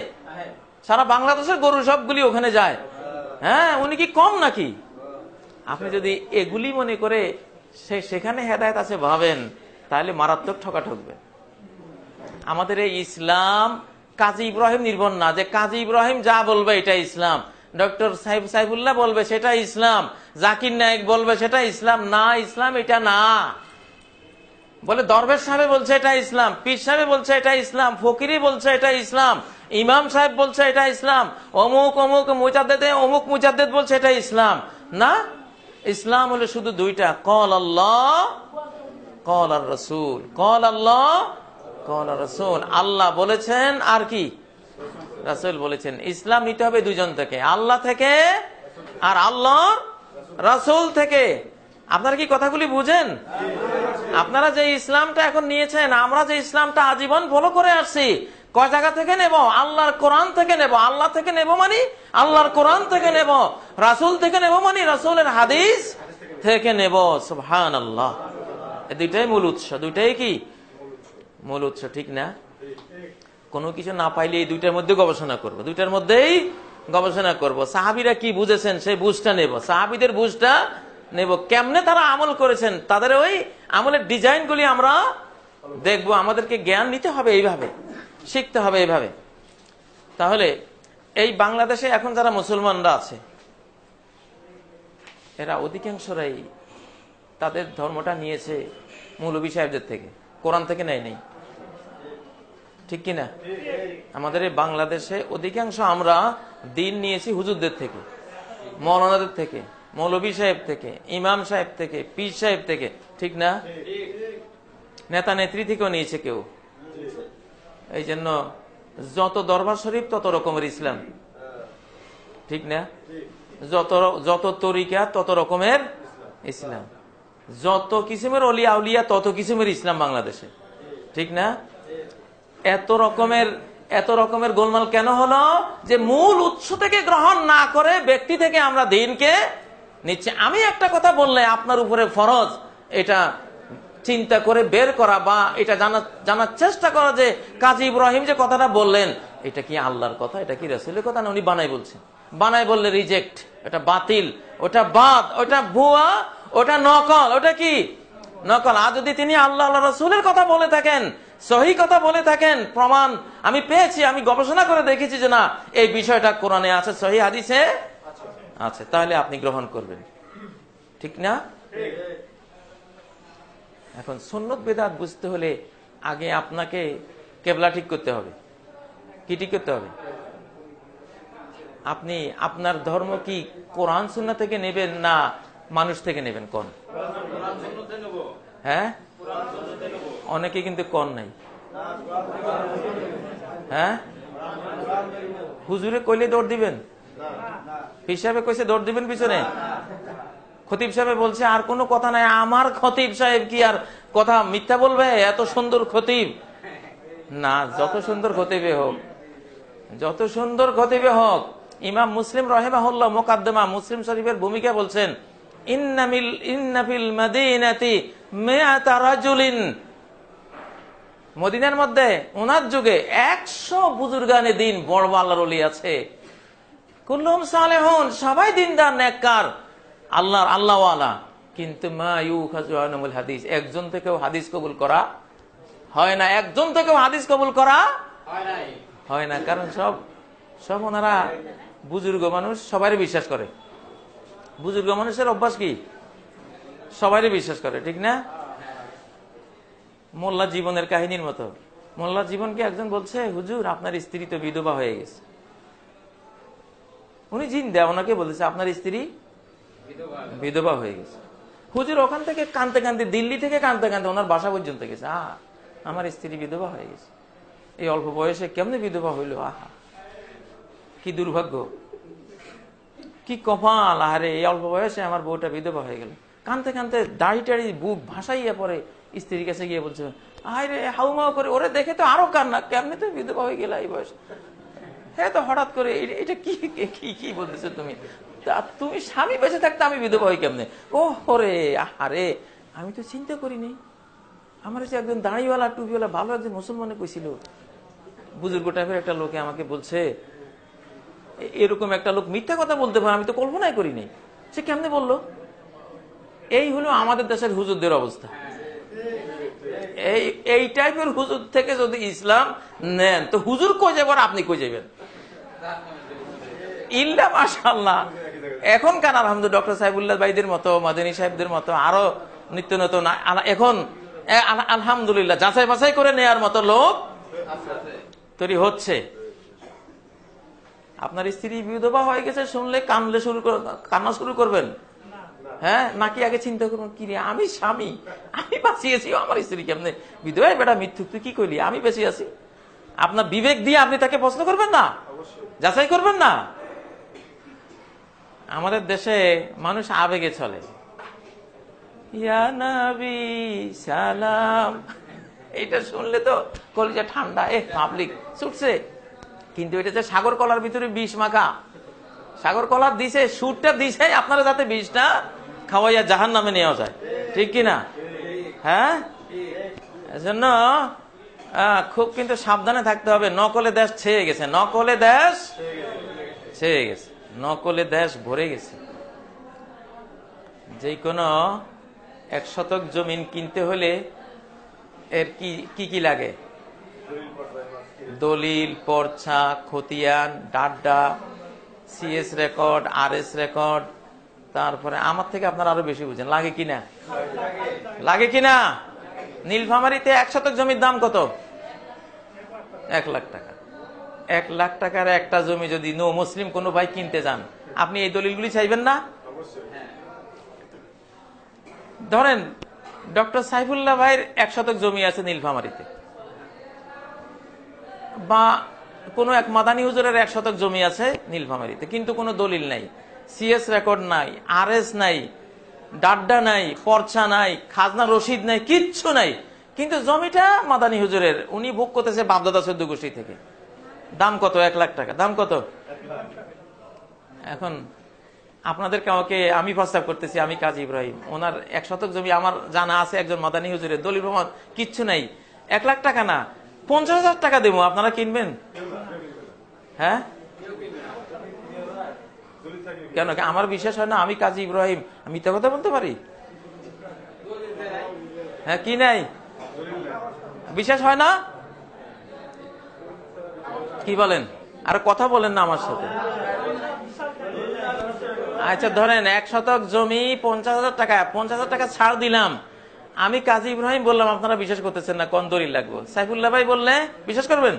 সারা বাংলাদেশের গরু সবগুলি ওখানে যায়, হ্যাঁ, উনি কি কম নাকি? আপনি যদি এগুলি মনে করে সেখানে হেদায়েত আছে ভাবেন, তাহলে মারাত্মক ঠকা ঠকবে। আমাদের এই ইসলাম কাজী ইব্রাহিম নির্ভর না, যে কাজী ইব্রাহিম যা বলবে এটা ইসলাম, ডক্টর সাইফুল্লাহ বলবে সেটা ইসলাম, জাকির নায়েক বলবে সেটা ইসলাম না। ইসলাম এটা না। বলে দরবেশ সাহেব বলছে এটা ইসলাম, পীর সাহেব বলছে এটা ইসলাম, ফকিরি বলছে এটা ইসলাম, ইমাম সাহেব বলছে এটা ইসলাম, অমুক অমুক মুজাদ্দেদে অমুক মুজাদ্দেদ বলছে এটা ইসলাম না। ইসলাম হলো শুধু দুইটা, কল আল্লাহ কল আর রাসূল। কল আল্লাহ কল আর রাসূল, আল্লাহ বলেছেন আর কি রাসূল বলেছেন। ইসলাম নিতে হবে দুইজন থেকে, আল্লাহ থেকে আর আল্লাহর রাসূল থেকে। আপনারা কি কথাগুলি বুঝেন? আপনারা যে ইসলামটা এখন নিয়েছেন, আমরা যে ইসলামটা আজীবন ফলো করে আসছি, কয় জায়গা থেকে নেব? আল্লাহর কোরআন থেকে নেব। আল্লাহ থেকে নেব মানে আল্লাহর কোরআন থেকে নেব, রাসূল থেকে নেব মানে রাসূলের হাদিস থেকে নেব। সুবহানাল্লাহ। এই দুইটাই মূল উৎস, দুইটাই কি মূল উৎস, ঠিক না? কোনো কিছু না পাইলে এই দুইটার মধ্যে গবেষণা করবো, দুইটার মধ্যেই গবেষণা করব। সাহাবীরা কি বুঝেছেন সেই বুঝটা নেব, সাহাবীদের বুঝটা নেব, কেমনে তারা আমল করেছেন, তাদের ওই আমলের ডিজাইন গুলি আমরা দেখবো। আমাদেরকে জ্ঞান নিতে হবে এইভাবে, শিখতে হবে এইভাবে। তাহলে এই বাংলাদেশে এখন যারা মুসলমানরা আছে, এরা অধিকাংশরাই তাদের ধর্মটা নিয়েছে মৌলভী সাহেবদের থেকে, কোরআন থেকে নেয় নেই, ঠিক কিনা? আমাদের এই বাংলাদেশে অধিকাংশ আমরা দিন নিয়েছি হুজুরদের থেকে, মৌলানাদের থেকে, মৌলভী সাহেব থেকে, ইমাম সাহেব থেকে, পীর সাহেব থেকে, ঠিক না? নেতা নেত্রী থেকেও নিয়েছে কেউ। এই জন্য যত দরবার শরীফ তত রকমের ইসলাম, ঠিক না? যত তরিকা তত রকমের ইসলাম, যত কিসিমের অলিয়া উলিয়া তত কিসিমের ইসলাম বাংলাদেশে, ঠিক না? এত রকমের গোলমাল কেন হলো? যে মূল উৎস থেকে গ্রহণ না করে ব্যক্তি থেকে আমরা দিনকে নিচ্ছি। আমি একটা কথা বললে আপনার উপরে ফরজ এটা চিন্তা করে বের করা, বা এটা জানার চেষ্টা করা যে কাজী ইব্রাহিম যে কথাটা বললেন এটা কি আল্লাহর কথা, এটা কি রাসূলের কথা, না উনি বানাই বলছেন। বানাই বললে রিজেক্ট, ওটা বাতিল, ওটা বাদ, ওটা ভুয়া, ওটা নকল, ওটা কি নকল। আর যদি তিনি আল্লাহ রাসূলের কথা বলে থাকেন, সহি কথা বলে থাকেন, প্রমাণ আমি পেয়েছি, আমি গবেষণা করে দেখেছি যে না এই বিষয়টা কোরআনে আছে, সহি হাদিসে আছে, তাহলে আপনি গ্রহণ করবেন, ঠিক না? এখন সুন্নত বিদআত বুঝতে হলে আগে আপনাকে কেবলা ঠিক করতে হবে। কি ঠিক করতে হবে? আপনি আপনার ধর্ম কি কোরআন সুন্নাহ থেকে নেবেন না মানুষ থেকে নেবেন? কোন? হ্যাঁ, অনেকে কিন্তু কোন নাই। হ্যাঁ, হুজুরে কইলে দৌড় দিবেন, হিসাবে কইছে দৌড় দিবেন পিছনে, খতিব সাহেব বলছে আর কোনো কথা নাই, আমার খতিব সাহেব কি আর কথা মিথ্যা বলবে? এত সুন্দর খতিব না, যত সুন্দর খতিবে হোক, যত সুন্দর খতিবে হোক। ইমাম মুসলিম রাহিমাহুল্লাহ মুকাদ্দমা মুসলিম শরীফের ভূমিকা বলছেন, ইন্না ফিল মাদিনাতি মিআতা রাজুলিন, মদিনার মধ্যে ওনার যুগে 100 বুজুর্গানে দিন বড় আল্লাহর ওলি আছে, কুল্লুহুম সালেহুন, সবাই দিনদার নেককার আল্লাহওয়ালা, কিন্তু মা ইউখাযু আনহুল হাদিস, একজন থেকেও হাদিস কবুল করা হয় না, একজন থেকেও হাদিস কবুল করা হয় না। কারণ সব ওনারা বুজুর্গ মানুষ, সবারই বিশ্বাস করে, বুজুর্গ মানুষের অভ্যাস কি? সবাই বিশ্বাস করে, ঠিক না? মোল্লা জীবনের কাহিনীর মতো। মোল্লা জীবনকে একজন বলছে, হুজুর আপনার স্ত্রী তো বিধবা হয়ে গেছে। উনি জিন্দা, ওনাকে বলেছে আপনার স্ত্রী বিধবা হয়ে গেছে। হুজুর ওখান থেকে কাঁদতে কাঁদতে, দিল্লি থেকে কাঁদতে কাঁদতে ওনার বাসা পর্যন্ত গেছে। আমার স্ত্রী বিধবা হয়ে গেছে। এই অল্প বয়সে কেমনে বিধবা হইল? আহা, কি দুর্ভাগ্য, কি কপাল! আরে এই অল্প বয়সে আমার বউটা বিধবা হয়ে গেল। কাঁদতে কাঁদতে দাড়ি টাড়ি বুক ভাসাইয়া পরে স্ত্রীর কাছে গিয়ে বলছে, আরে হাউমাউ করে, ওরে দেখে তো আরো কান্না, কেমনে তো বিধবা হয়ে গেল এই বয়স? হ্যাঁ, তো হঠাৎ করে এটা কি কি বলতেছো তুমি? তুমি স্বামী বেঁচে থাকতে আমি বিধবা হই কেমনে? ও হরে, আরে আমি তো চিন্তা করিনি। আমার যে একজন দাড়িওয়ালা টুপিওয়ালা ভালো একজন মুসলমানে কইছিল, বুজুর্গ টাইপের একটা লোকে আমাকে বলছে, এরকম একটা লোক মিথ্যা কথা বলতে পারে, আমি তো কল্পনাই করিনি। সে কেমনে বললো? এই হলো আমাদের দেশের হুজুরদের অবস্থা। এই টাইপের হুজুর থেকে যদি ইসলাম নেন তো হুজুর কই যাবেন, আপনি কই যাবেন? ইল্লা মাশাআল্লাহ। এখনকার আলহামদুলিল্লাহ ডক্টর সাহেবুল্লাহ ভাইদের মতো, মাদানী সাহেবদের মতো আরো নিত্য নতুন এখন আলহামদুলিল্লাহ যাচাই বাছাই করে নেয়ার মতো লোক তৈরি হচ্ছে। আপনার স্ত্রী বিধবা হয়ে গেছে শুনলে কান্না শুরু করবেন? হ্যাঁ, নাকি আগে চিন্তা করবেন, কি রে আমি স্বামী, আমি বাঁচিয়েছি, আমার স্ত্রী কেমনে বিধবা? বেটা মিথ্যুক, তুই কি কইলি, আমি বেঁচে আছি? আপনার বিবেক দিয়ে আপনি তাকে প্রশ্ন করবেন না, যাচাই করবেন না? আমাদের দেশে মানুষ আবেগে চলে। ইয়া নবী সালাম, এটা শুনলে তো কলিজা ঠান্ডা, পাবলিক ছুটছে। কিন্তু এটা যে সাগর কলার ভিতরে বিষ মাখা, সাগর কলার দিছে, সুরটা দিছে আপনারা যাতে বিষটা খাওয়াইয়া জাহান নামে নেওয়া যায়, ঠিক কিনা? হ্যাঁ, এজন্য খুব কিন্তু সাবধানে থাকতে হবে। নকলে দেশ ছেয়ে গেছে, নকলে দেশ ছেয়ে গেছে, নকলে দেশ ভরে গেছে। যে কোনো 1 শতক জমিন কিনতে হলে এর কি লাগে? দলিল, পর্চা, খতিয়ান, ডাড্ডা, সিএস রেকর্ড, আরএস রেকর্ড, তারপরে আমার থেকে আপনারা আরো বেশি বুঝেন, লাগে কিনা? লাগে কিনা? নীলফামারীতে 1 শতক জমির দাম কত? 1 লাখ টাকা। 1 লাখ টাকার একটা জমি যদি নো মুসলিম কোনো ভাই কিনতে যান, আপনি এই দলিলগুলি চাইবেন না? ধরেন ডক্টর সাইফুল্লাহ ভাইয়ের 1 শতক জমি আছে নীলফামারীতে, বা কোনো এক মাদানী হুজুরের 1 শতক জমি আছে নীলফামারীতে, কিন্তু কোনো দলিল নাই, সিএস রেকর্ড নাই, আরএস নাই, ডাড্ডা নাই, পর্চা নাই, খাজনা রসিদ নাই, কিচ্ছু নাই, কিন্তু জমিটা মাদানী হুজুরের, উনি ভোগ করতেছে বাপদাদা 14 গোষ্ঠী থেকে। দাম কত? 1 লাখ টাকা। দাম কত? এখন আপনাদের কাউকে আমি প্রস্তাব করতেছি, আমি কাজী ইব্রাহিম, ওনার 1 শতক জমি আমার জানা আছে একজন মাদানী হুজুরের, দলিল প্রমাণ কিচ্ছু নাই, 1 লাখ টাকা না 50,000 টাকা দেবো, আপনারা কিনবেন? হ্যাঁ, কেন? আমার বিশ্বাস হয় না আমি কাজী ইব্রাহিম আমি মিথ্যা কথা বলতে পারি? হ্যাঁ, কি নাই? বিশ্বাস হয় না? কি বলেন? আর কথা বলেন না আমার সাথে। আচ্ছা ধরেন 1 শতক জমি 50,000 টাকা, 50,000 টাকা ছাড় দিলাম, আমি কাজী ইব্রাহিম বললাম, আপনারা বিশ্বাস করতেছেন না, কোন দলিল লাগবে? সাইফুল্লাহ ভাই বললে বিশ্বাস করবেন?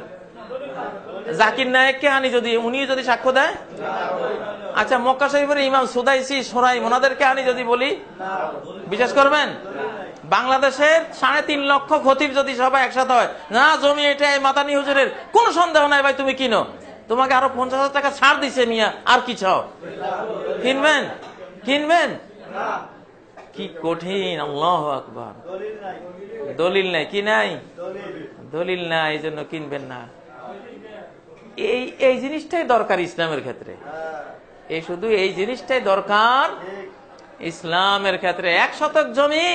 জাকির নায়েককে আনি যদি, উনি যদি সাক্ষ্য দেয়? আচ্ছা মক্কা শরীফের ইমাম সুদাইসি, সোরাইম, ওনাদেরকে আনি যদি বলি, বিশ্বাস করবেন? বাংলাদেশের 3.5 লক্ষ খতিব যদি সবাই একসাথে হয়, না জমি এটা মাদানী হুজুরের, কোন সন্দেহ নাই ভাই তুমি কিনো, তোমাকে আরো 50,000 টাকা ছাড় দিছে মিয়া, আর কি চাও? কিনবেন? কিনবেন? কি কঠিন! আল্লাহু আকবার। দলিল নাই, কি নাই? দলিল নাই, এই জন্য কিনবেন না। এই জিনিসটাই দরকার ইসলামের ক্ষেত্রে, এই শুধু এই জিনিসটাই দরকার ইসলামের ক্ষেত্রে। 1 শতক জমি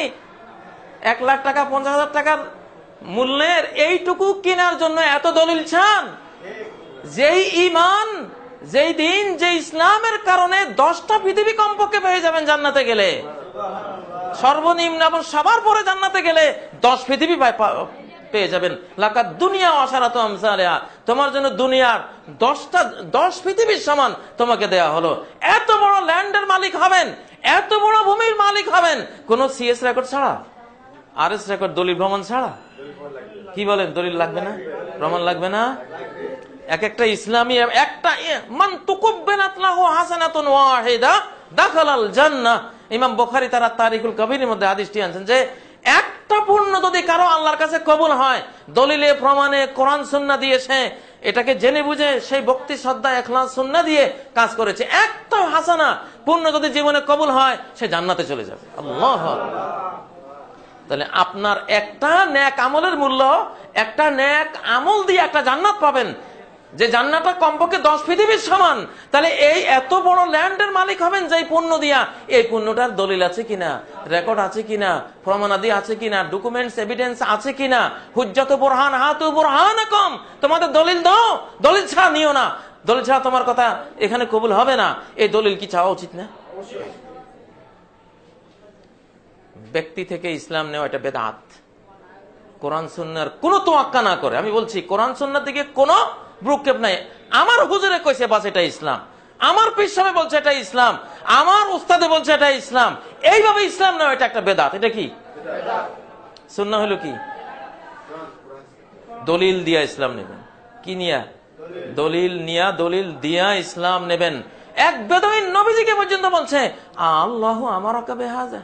1 লাখ টাকা, 50,000 টাকার মূল্যের, এইটুকু কেনার জন্য এত দলিল চান? যেই ইমান, যেই দিন, যে ইসলামের কারণে 10টা পৃথিবী কমপক্ষে পেয়ে যাবেন জান্নাতে গেলে, সর্বনিম্ন এবং সবার পরে জান্নাতে গেলে 10 পৃথিবী পেয়ে যাবেন। লাকাদ দুনিয়া আশারাতু আমসালিহা, তোমার জন্য দুনিয়ার 10 পৃথিবীর সমান তোমাকে দেয়া হলো। এত বড় ল্যান্ডের মালিক হবেন, এত বড় ভূমির মালিক হবেন, কোন সিএস রেকর্ড ছাড়া, আরএস রেকর্ড, দলিল প্রমাণ ছাড়া। কি বলেন, দলিল লাগবে না, প্রমাণ লাগবে না? এক একটা ইসলামী একটা মান তুকুব্বিলাত লাহু হাসানাতুন ওয়াহিদা দাখালাল জান্নাহ। ইমাম বুখারী তার তারিখুল কবিরের মধ্যে হাদিসটি আনছেন যে একটা পুণ্য যদি কারো আল্লাহর কাছে কবুল হয়, দলিলে প্রমাণে কোরআন সুন্নাহ দিয়েছে, এটাকে জেনে বুঝে সেই ভক্তি শ্রদ্ধা ইখলাস সুন্নাহ দিয়ে কাজ করেছে, একটা হাসানা পুণ্য যদি জীবনে কবুল হয়, সে জান্নাতে চলে যাবে। আল্লাহু আকবার। তাহলে আপনার একটা নেক আমলের মূল্য, একটা নেক আমল দিয়ে একটা জান্নাত পাবেন, যে জান্নাতটা কমপক্ষে 10 পৃথিবীর সমান। তাহলে এই এত বড় ল্যান্ডের মালিক হবেন যেই পুণ্য দিয়া, এই পুণ্যটার দলিল আছে কিনা, রেকর্ড আছে কিনা, প্রমাণাদি আছে কিনা, ডকুমেন্টস এভিডেন্স আছে কিনা, হুজ্জাত বুরহান হাতু বুরহানাকুম, তোমাদের দলিল দাও, দলিল ছাড়া নিও না, দলিল ছাড়া তোমার কথা এখানে কবুল হবে না। এই দলিল কি চাওয়া উচিত না? ব্যক্তি থেকে ইসলাম নেওয়া এটা বেদাত। কোরআন সুন্নাহর কোনো তোয়াক্কা না করে, আমি বলছি কোরআন সুন্নাহর দিকে কোনো ভ্রুক্ষেপ নাই। আমার হুজুরে কইছে বাস এটা ইসলাম, আমার পীর সাহেব বলছে এটা ইসলাম, আমার উস্তাদে বলছে এটা ইসলাম, এইভাবে ইসলাম নেওয়া এটা একটা বেদাত। এটা কি সুন্নাহ হলো? কি দলিল দিয়া ইসলাম নেবেন? কি নিয়া? দলিল নিয়া, দলিল দিয়া ইসলাম নেবেন। এক বেদুইন নবীজিকে পর্যন্ত বলছে আল্লাহু আমারাকা বিহাযা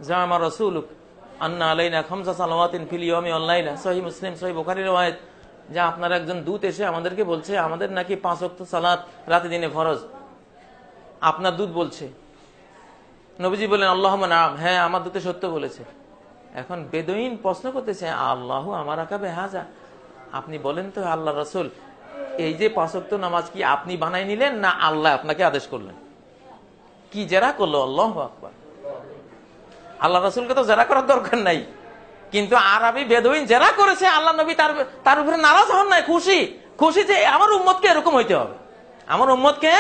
জামা রাসূলুক আন্না আলাইনা খামসা সালাওয়াতিন ফিল ইয়াউমি ওয়াল লাইলা, সহিহ মুসলিম, সহিহ বুখারী riwayat, যে আপনার একজন দূত এসে আমাদেরকে বলছে আমাদের নাকি 5 ওয়াক্ত সালাত রাতে দিনে ফরজ। আপনার দূত বলছে, নবীজি বলেন আল্লাহুম্মা নাম, হ্যাঁ আমার দূতে সত্য বলেছে। এখন বেদুইন প্রশ্ন করতেছে আল্লাহু আমারাকা বিহাযা, আপনি বলেন তো আল্লাহ রাসূল, এই যে 5 ওয়াক্ত নামাজ কি আপনি বানাই নিলেন না আল্লাহ আপনাকে আদেশ করলেন? কি জেরা করলো? আল্লাহু আকবার। আল্লাহ রাসূলকে তো জেরা করার দরকার নাই, কিন্তু আরবি বেদুইন জেরা করেছে, আল্লাহ নবী তার উপরে নারাজ হন নাই, খুশি যে আমার উম্মতকে এরকম হইতে হবে, আমার উম্মতকে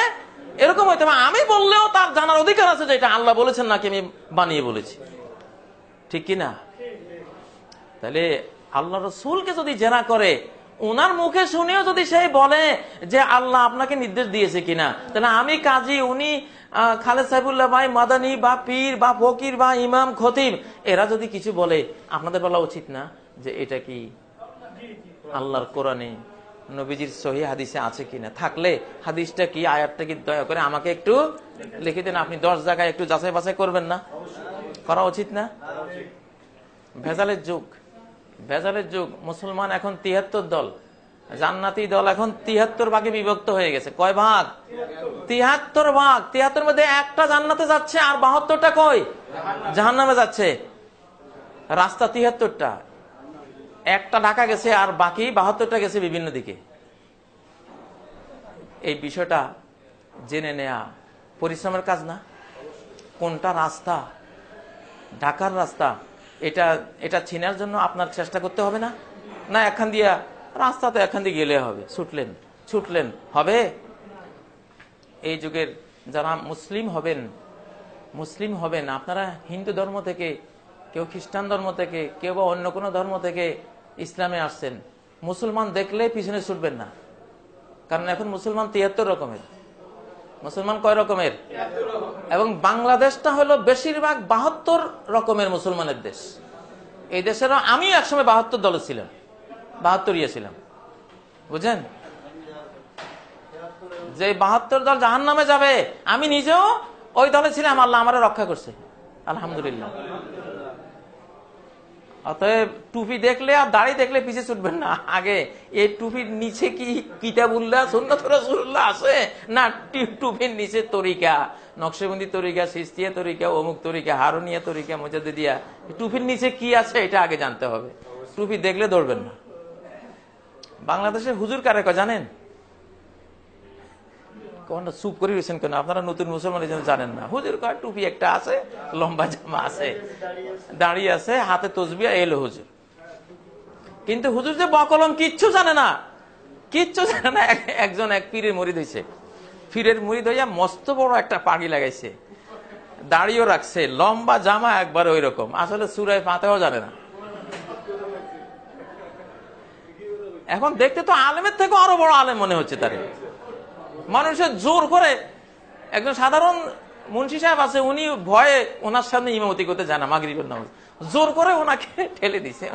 এরকম হইতে হবে। আমি বললেও তার জানার অধিকার আছে যে এটা আল্লাহ বলেছেন নাকি আমি বানিয়ে বলেছি, ঠিক কিনা? তাহলে আল্লাহ রাসূলকে যদি জেরা করে, উনার মুখে শুনেও যদি সে বলে যে আল্লাহ আপনাকে নির্দেশ দিয়েছে কিনা, তাহলে আমি কাজী, উনি খালেদ সাইফুল্লাহ ভাই মাদানী বা পীর বা ফকির বা ইমাম খতিব, এরা যদি কিছু বলে, আপনাদের বলা উচিত না যে এটা কি আল্লাহর কোরআনে নবীজির সহিহ হাদিসে আছে কিনা? থাকলে হাদিসটা কি, আয়াতটা কি, দয়া করে আমাকে একটু লিখে দেন। আপনি 10 জায়গায় একটু যাচাই বাছাই করবেন না? করা উচিত না? ভেজালের যুগ, ভেজালের যুগ। মুসলমান এখন 73 দল, জান্নাতি দল এখন 73 ভাগে বিভক্ত হয়ে গেছে। কয় ভাগ? 73 ভাগ। 73 মধ্যে একটা জান্নাতে যাচ্ছে আর 72টা কই? জাহান্নামে যাচ্ছে। রাস্তা 73টা, একটা ঢাকা গেছে আর বাকি 72টা গেছে বিভিন্ন দিকে। এই বিষয়টা জেনে নেয়া পরিশ্রমের কাজ না? কোনটা রাস্তা ঢাকার রাস্তা, এটা চিনার জন্য আপনার চেষ্টা করতে হবে না? না এখান দিয়ে রাস্তা তো এখান দিয়ে গেলে হবে, ছুটলেন হবে? এই যুগের যারা মুসলিম হবেন, আপনারা হিন্দু ধর্ম থেকে, কেউ খ্রিস্টান ধর্ম থেকে, কেউ বা অন্য কোনো ধর্ম থেকে ইসলামে আসছেন, মুসলমান দেখলে পিছনে ছুটবেন না। কারণ এখন মুসলমান 73 রকমের। মুসলমান কয় রকমের? এবং বাংলাদেশটা হলো বেশিরভাগ 72 রকমের মুসলমানের দেশ। এই দেশেরও আমি একসময় 72 দলে ছিলাম, 72 ছিলাম, বুঝেন? যে 72 দল জাহান্নামে যাবে, আমি নিজেও ওই দলে ছিলাম, আল্লাহ আমারে রক্ষা করছে, আলহামদুলিল্লাহ। অতএব টুপি দেখলে আর দাড়ি দেখলে পিছিয়ে ছুটবেন না। আগে এই টুপির নিচে কি কিতাবুল্লাহ সুন্নাত রাসূলুল্লাহ আছে না টুপির নিচে তরিকা, নকশবন্দি তরিকা, সিস্তিয়া তরিকা, অমুক তরিকা, হারুনিয়া তরিকা, মুজাদ্দিদিয়া, টুপির নিচে কি আছে এটা আগে জানতে হবে। টুপি দেখলে দৌড়বেন না। বাংলাদেশে হুজুর কারে কয় জানেন? চুপ করে রয়েছেন কেন? আপনারা নতুন মুসলমান এই জন্য জানেন না। হুজুর কয় টুপি একটা আছে, লম্বা জামা আছে, দাড়ি আছে, হাতে তসবিহ, এলো হুজুর। কিন্তু হুজুর যে বকলম কিচ্ছু জানে না। একজন এক পীরের মুরিদ হইছে, পীরের মুরিদ হইয়া মস্ত বড় একটা পাগড়ি লাগাইছে, দাড়িও রাখছে, লম্বা জামা একবার ওই রকম, আসলে সূরা ফাতিহাও জানে না। এখন দেখতে তো আলেমের থেকে আরো বড় আলেম মনে হচ্ছে তার। মানুষের জোর করে, একজন সাধারণ মুন্সি সাহেব আছে, উনি ভয়ে ওনার সামনে ইমামতি করতে যায় না মাগরিবের নামাজ, জোর করে ওনাকে ঠেলে দিছে।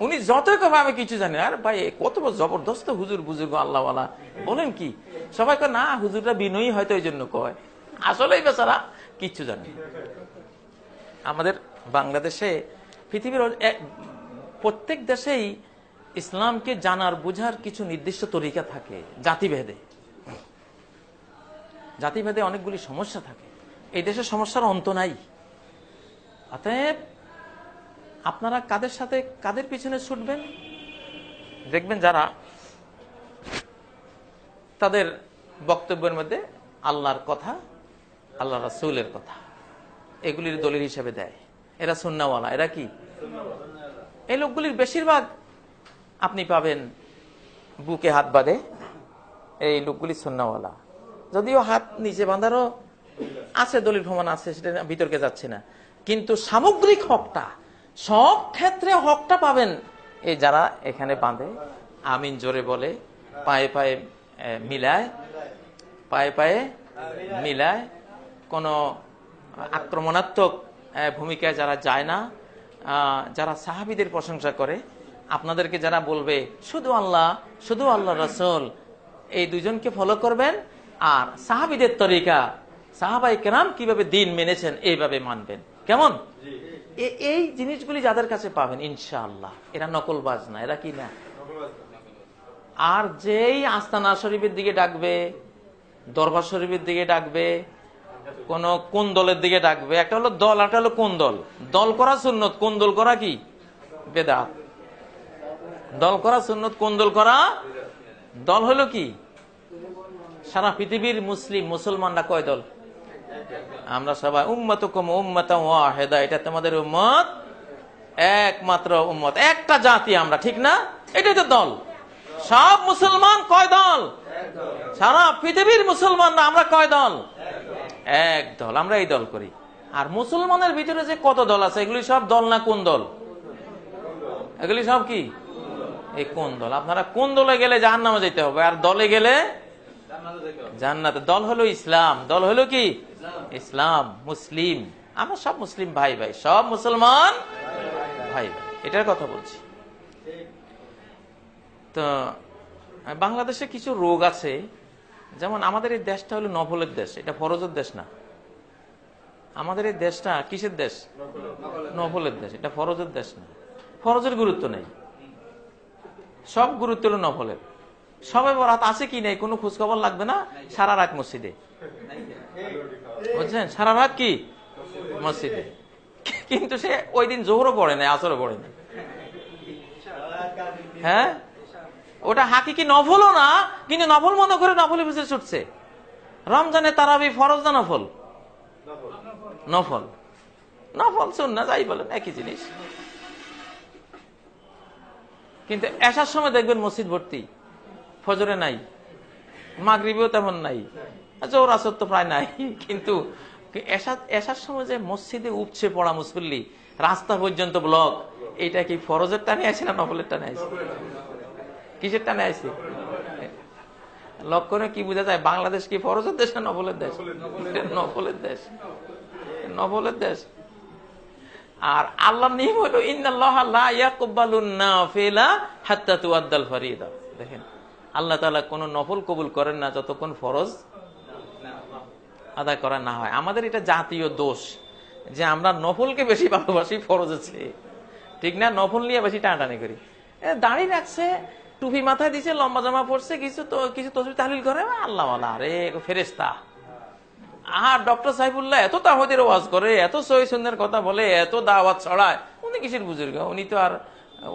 উনি যতই কবে আমি কিছু জানি, আর ভাই কত জবরদস্ত হুজুর বুজুর্গ আল্লাহওয়ালা, বলেন কি? সবাই কয় না হুজুররা বিনয়ী হয়তো এই জন্য কয়, আসলেই বেচারা কিচ্ছু জানে। আমাদের বাংলাদেশে, পৃথিবীর প্রত্যেক দেশেই ইসলামকে জানার বুঝার কিছু নির্দিষ্ট তরিকা থাকে। জাতিভেদে জাতিভেদে অনেকগুলি সমস্যা থাকে। এই দেশের সমস্যার অন্ত নাই। অতএব আপনারা কাদের সাথে কাদের পিছনে ছুটবেন? দেখবেন যারা তাদের বক্তব্যের মধ্যে আল্লাহর কথা, আল্লাহ রাসূলের কথা এগুলির দলিল হিসেবে দেয়, এরা সুন্নাহওয়ালা। এরা কি? এই লোকগুলির বেশিরভাগ আপনি পাবেন বুকে হাত বাঁধে, এই লোকগুলি সুন্নাহওয়ালা। যদিও হাত নিচে বাঁধারও আছে, দলিল প্রমাণ আছে, সেটা বিতর্কে যাচ্ছে না, কিন্তু সামগ্রিক হকটা, সব ক্ষেত্রে হকটা পাবেন এই যারা এখানে বাঁধে, আমিন জোরে বলে, পায়ে পায়ে মিলায়, পায়ে পায়ে মিলায়, কোনো আক্রমণাত্মক ভূমিকায় যারা যায় না, যারা সাহাবীদের প্রশংসা করে, আপনাদেরকে যারা বলবে শুধু আল্লাহ, শুধু আল্লাহ রাসূল, এই দুজনকে ফলো করবেন, আর সাহাবীদের তরিকা, সাহাবায়ে কেরাম কিভাবে দিন মেনেছেন এইভাবে মানবেন। কেমন? এই জিনিসগুলি যাদের কাছে পাবেন ইনশাআল্লাহ, এরা নকলবাজ না। এরা কি না? আর যেই আস্তানা শরীফের দিকে ডাকবে, দরবার শরীফের দিকে ডাকবে, কোন দলের দিকে ডাকবে, একটা হলো দল, একটা হলো কোন দল। দল করা সুন্নত, কোন দল করা কি বেদাত। দল করা সুন্নত, কোন দল করা দল হলো কি? সারা পৃথিবীর মুসলমানরা কয় দল? আমরা সবাই উম্মাতুকুম উম্মাতান ওয়াহিদা, এটা তোমাদের উম্মত, একমাত্র উম্মত, একটা জাতি আমরা, ঠিক না? এটাই তো দল। সব মুসলমান কয় দল? সারা পৃথিবীর মুসলমানরা আমরা কয় দল? এক দল। আমরা এই দল করি। আর মুসলমানের ভিতরে যে কত দল আছে, এগুলি সব দল না কোন দল? এগুলি সব কি? এই কোন দল। আপনারা কোন দলে গেলে জাহান্নামে যেতে হবে, আর দলে গেলে জান্নাতে। দল হলো ইসলাম। দল হলো কি? ইসলাম, মুসলিম। আমরা সব মুসলিম ভাই ভাই, সব মুসলমান ভাই ভাই, এটার কথা বলছি। তো বাংলাদেশে কিছু রোগ আছে, যেমন আমাদের এই দেশটা হলো নফলের দেশ, এটা ফরজের দেশ না। আমাদের এই দেশটা কিসের দেশ? নফলের দেশ, এটা ফরজের দেশ না। ফরজের গুরুত্ব নেই, সব গুরুত্ব হলো নফলের। সবে বরাত আছে কি নেই কোনো খোঁজ খবর লাগবে না, সারা রাত মসজিদে, বুঝছেন? সারা রাত কি মসজিদে, কিন্তু সে ওই দিন জোহরও পড়ে নাই, আসরও পড়ে নাই। হ্যাঁ, ওটা হাকিকি নফলও না, কিন্তু নফল মনে করে নফলের পিছনে ছুটছে। রমজানে তারাবি ফরজ না নফল? নফল। নফল সুন্নাহ যাই বলেন একই জিনিস। কিন্তু এশার সময় দেখবেন মসজিদ ভর্তি, ফজরে নাই, মাগরিবেও তেমন নাই, জোহর আসর তো প্রায় নাই, কিন্তু এশার সময় যে মসজিদে উপচে পড়া মুসল্লি, রাস্তা পর্যন্ত ব্লক, এটা কি ফরজের টানে আছে না নফলের টানে আছে? কিসের টানে আছে? লক্ষণে কি বোঝা যায় বাংলাদেশ কি ফরজের দেশ না নফলের দেশ? নফলের দেশ, নফলের দেশ। আর আল্লাহর নিয়ম হলো ইন্নাল্লাহা লা ইয়াকবালুন নাফিলা হাত্তা তুআদ্দাল ফরিদা। দেখেন, আল্লাহ তাআলা কোন নফল কবুল করেন না যতক্ষণ ফরজ আদায় করা না হয়। আমাদের এটা জাতীয় দোষ যে আমরা নফলকে বেশি ভালোবাসি ফরজের চেয়ে, ঠিক না? নফল নিয়ে বেশি টানাটানি করি। দাড়ি রাখছে, টুপি মাথায় দিছে, লম্বা জামা পড়ছে, কিছু তসবিহ তাহলিল করে, আল্লাহ ওয়ালা, আরে ফেরেশতা। আর ডক্টর সাইফুল্লাহ এত তাওহীদের ওয়াজ করে, এত সহিহ সুন্নাহর কথা বলে, এত দাওয়াত ছড়ায়, উনি কিসের বুজুর্গ? উনি তো আর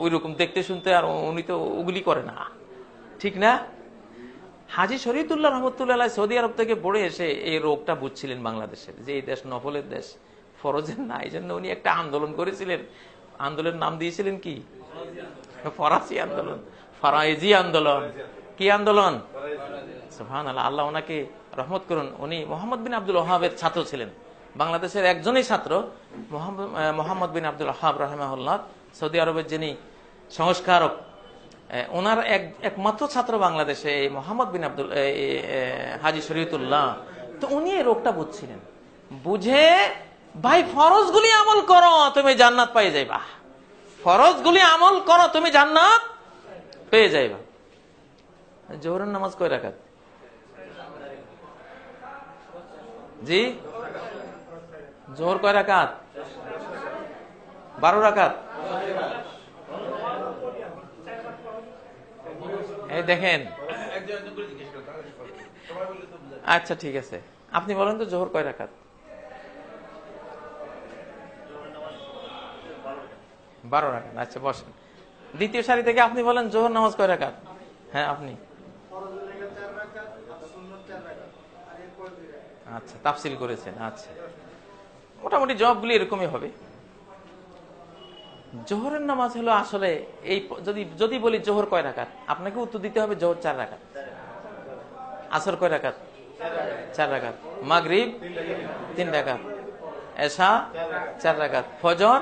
ওইরকম দেখতে শুনতে, আর উনি তো উগলি করে না, ঠিক না? হাজী শরীয়তুল্লাহ রহমতুল্লাহ আলাইহি সৌদি আরব থেকে পড়ে এসে এই রোগটা বুঝছিলেন বাংলাদেশের, যে এই দেশ নফলের দেশ, ফরজের না। এই জন্য উনি একটা আন্দোলন করেছিলেন। আন্দোলনের নাম দিয়েছিলেন কি? ফরাসি আন্দোলন, ফরাইজি আন্দোলন। কি আন্দোলন? সুবহানাল্লাহ, আল্লাহ ওনাকে রহমত করুন। উনি মোহাম্মদ বিন আব্দুল ওয়াহাবের ছাত্র ছিলেন। বাংলাদেশের একজনই ছাত্র, মোহাম্মদ বিন আব্দুল ওয়াহাব রাহিমাহুল্লাহ, সৌদি আরবের যিনি সংস্কারক, ওনার একমাত্র ছাত্র বাংলাদেশে মোহাম্মদ বিন আব্দুল হাজী শরীয়তুল্লাহ। তো উনি এই রোগটা বুঝছিলেন, বুঝে ভাই ফরজগুলি আমল করো তুমি জান্নাত পেয়ে যাইবা, ফরজগুলি আমল করো তুমি জান্নাত পেয়ে যাইবা। জোহরের নামাজ কয় রাকাত? জি, জোহর কয় রাকাত? 12 রাকাত। এই দেখেন, আচ্ছা ঠিক আছে, আপনি বলেন তো জোহর কয় রাকাত? 12 রাকাত। আচ্ছা বসেন, দ্বিতীয় সারি থেকে আপনি বলেন জোহর নামাজ কয় রাকাত? হ্যাঁ আপনি। আচ্ছা তাফসিল করেছেন। আচ্ছা মোটামুটি জবাবগুলি এরকমই হবে। জোহরের নামাজ হলো আসলে এই, যদি বলি জোহর কয় রাকাত, আপনাকে উত্তর দিতে হবে জোহর 4 রাকাত। আসর কয় রাকাত? 4 রাকাত। মাগরিব 3 রাকাত। এশা 4 রাকাত। ফজর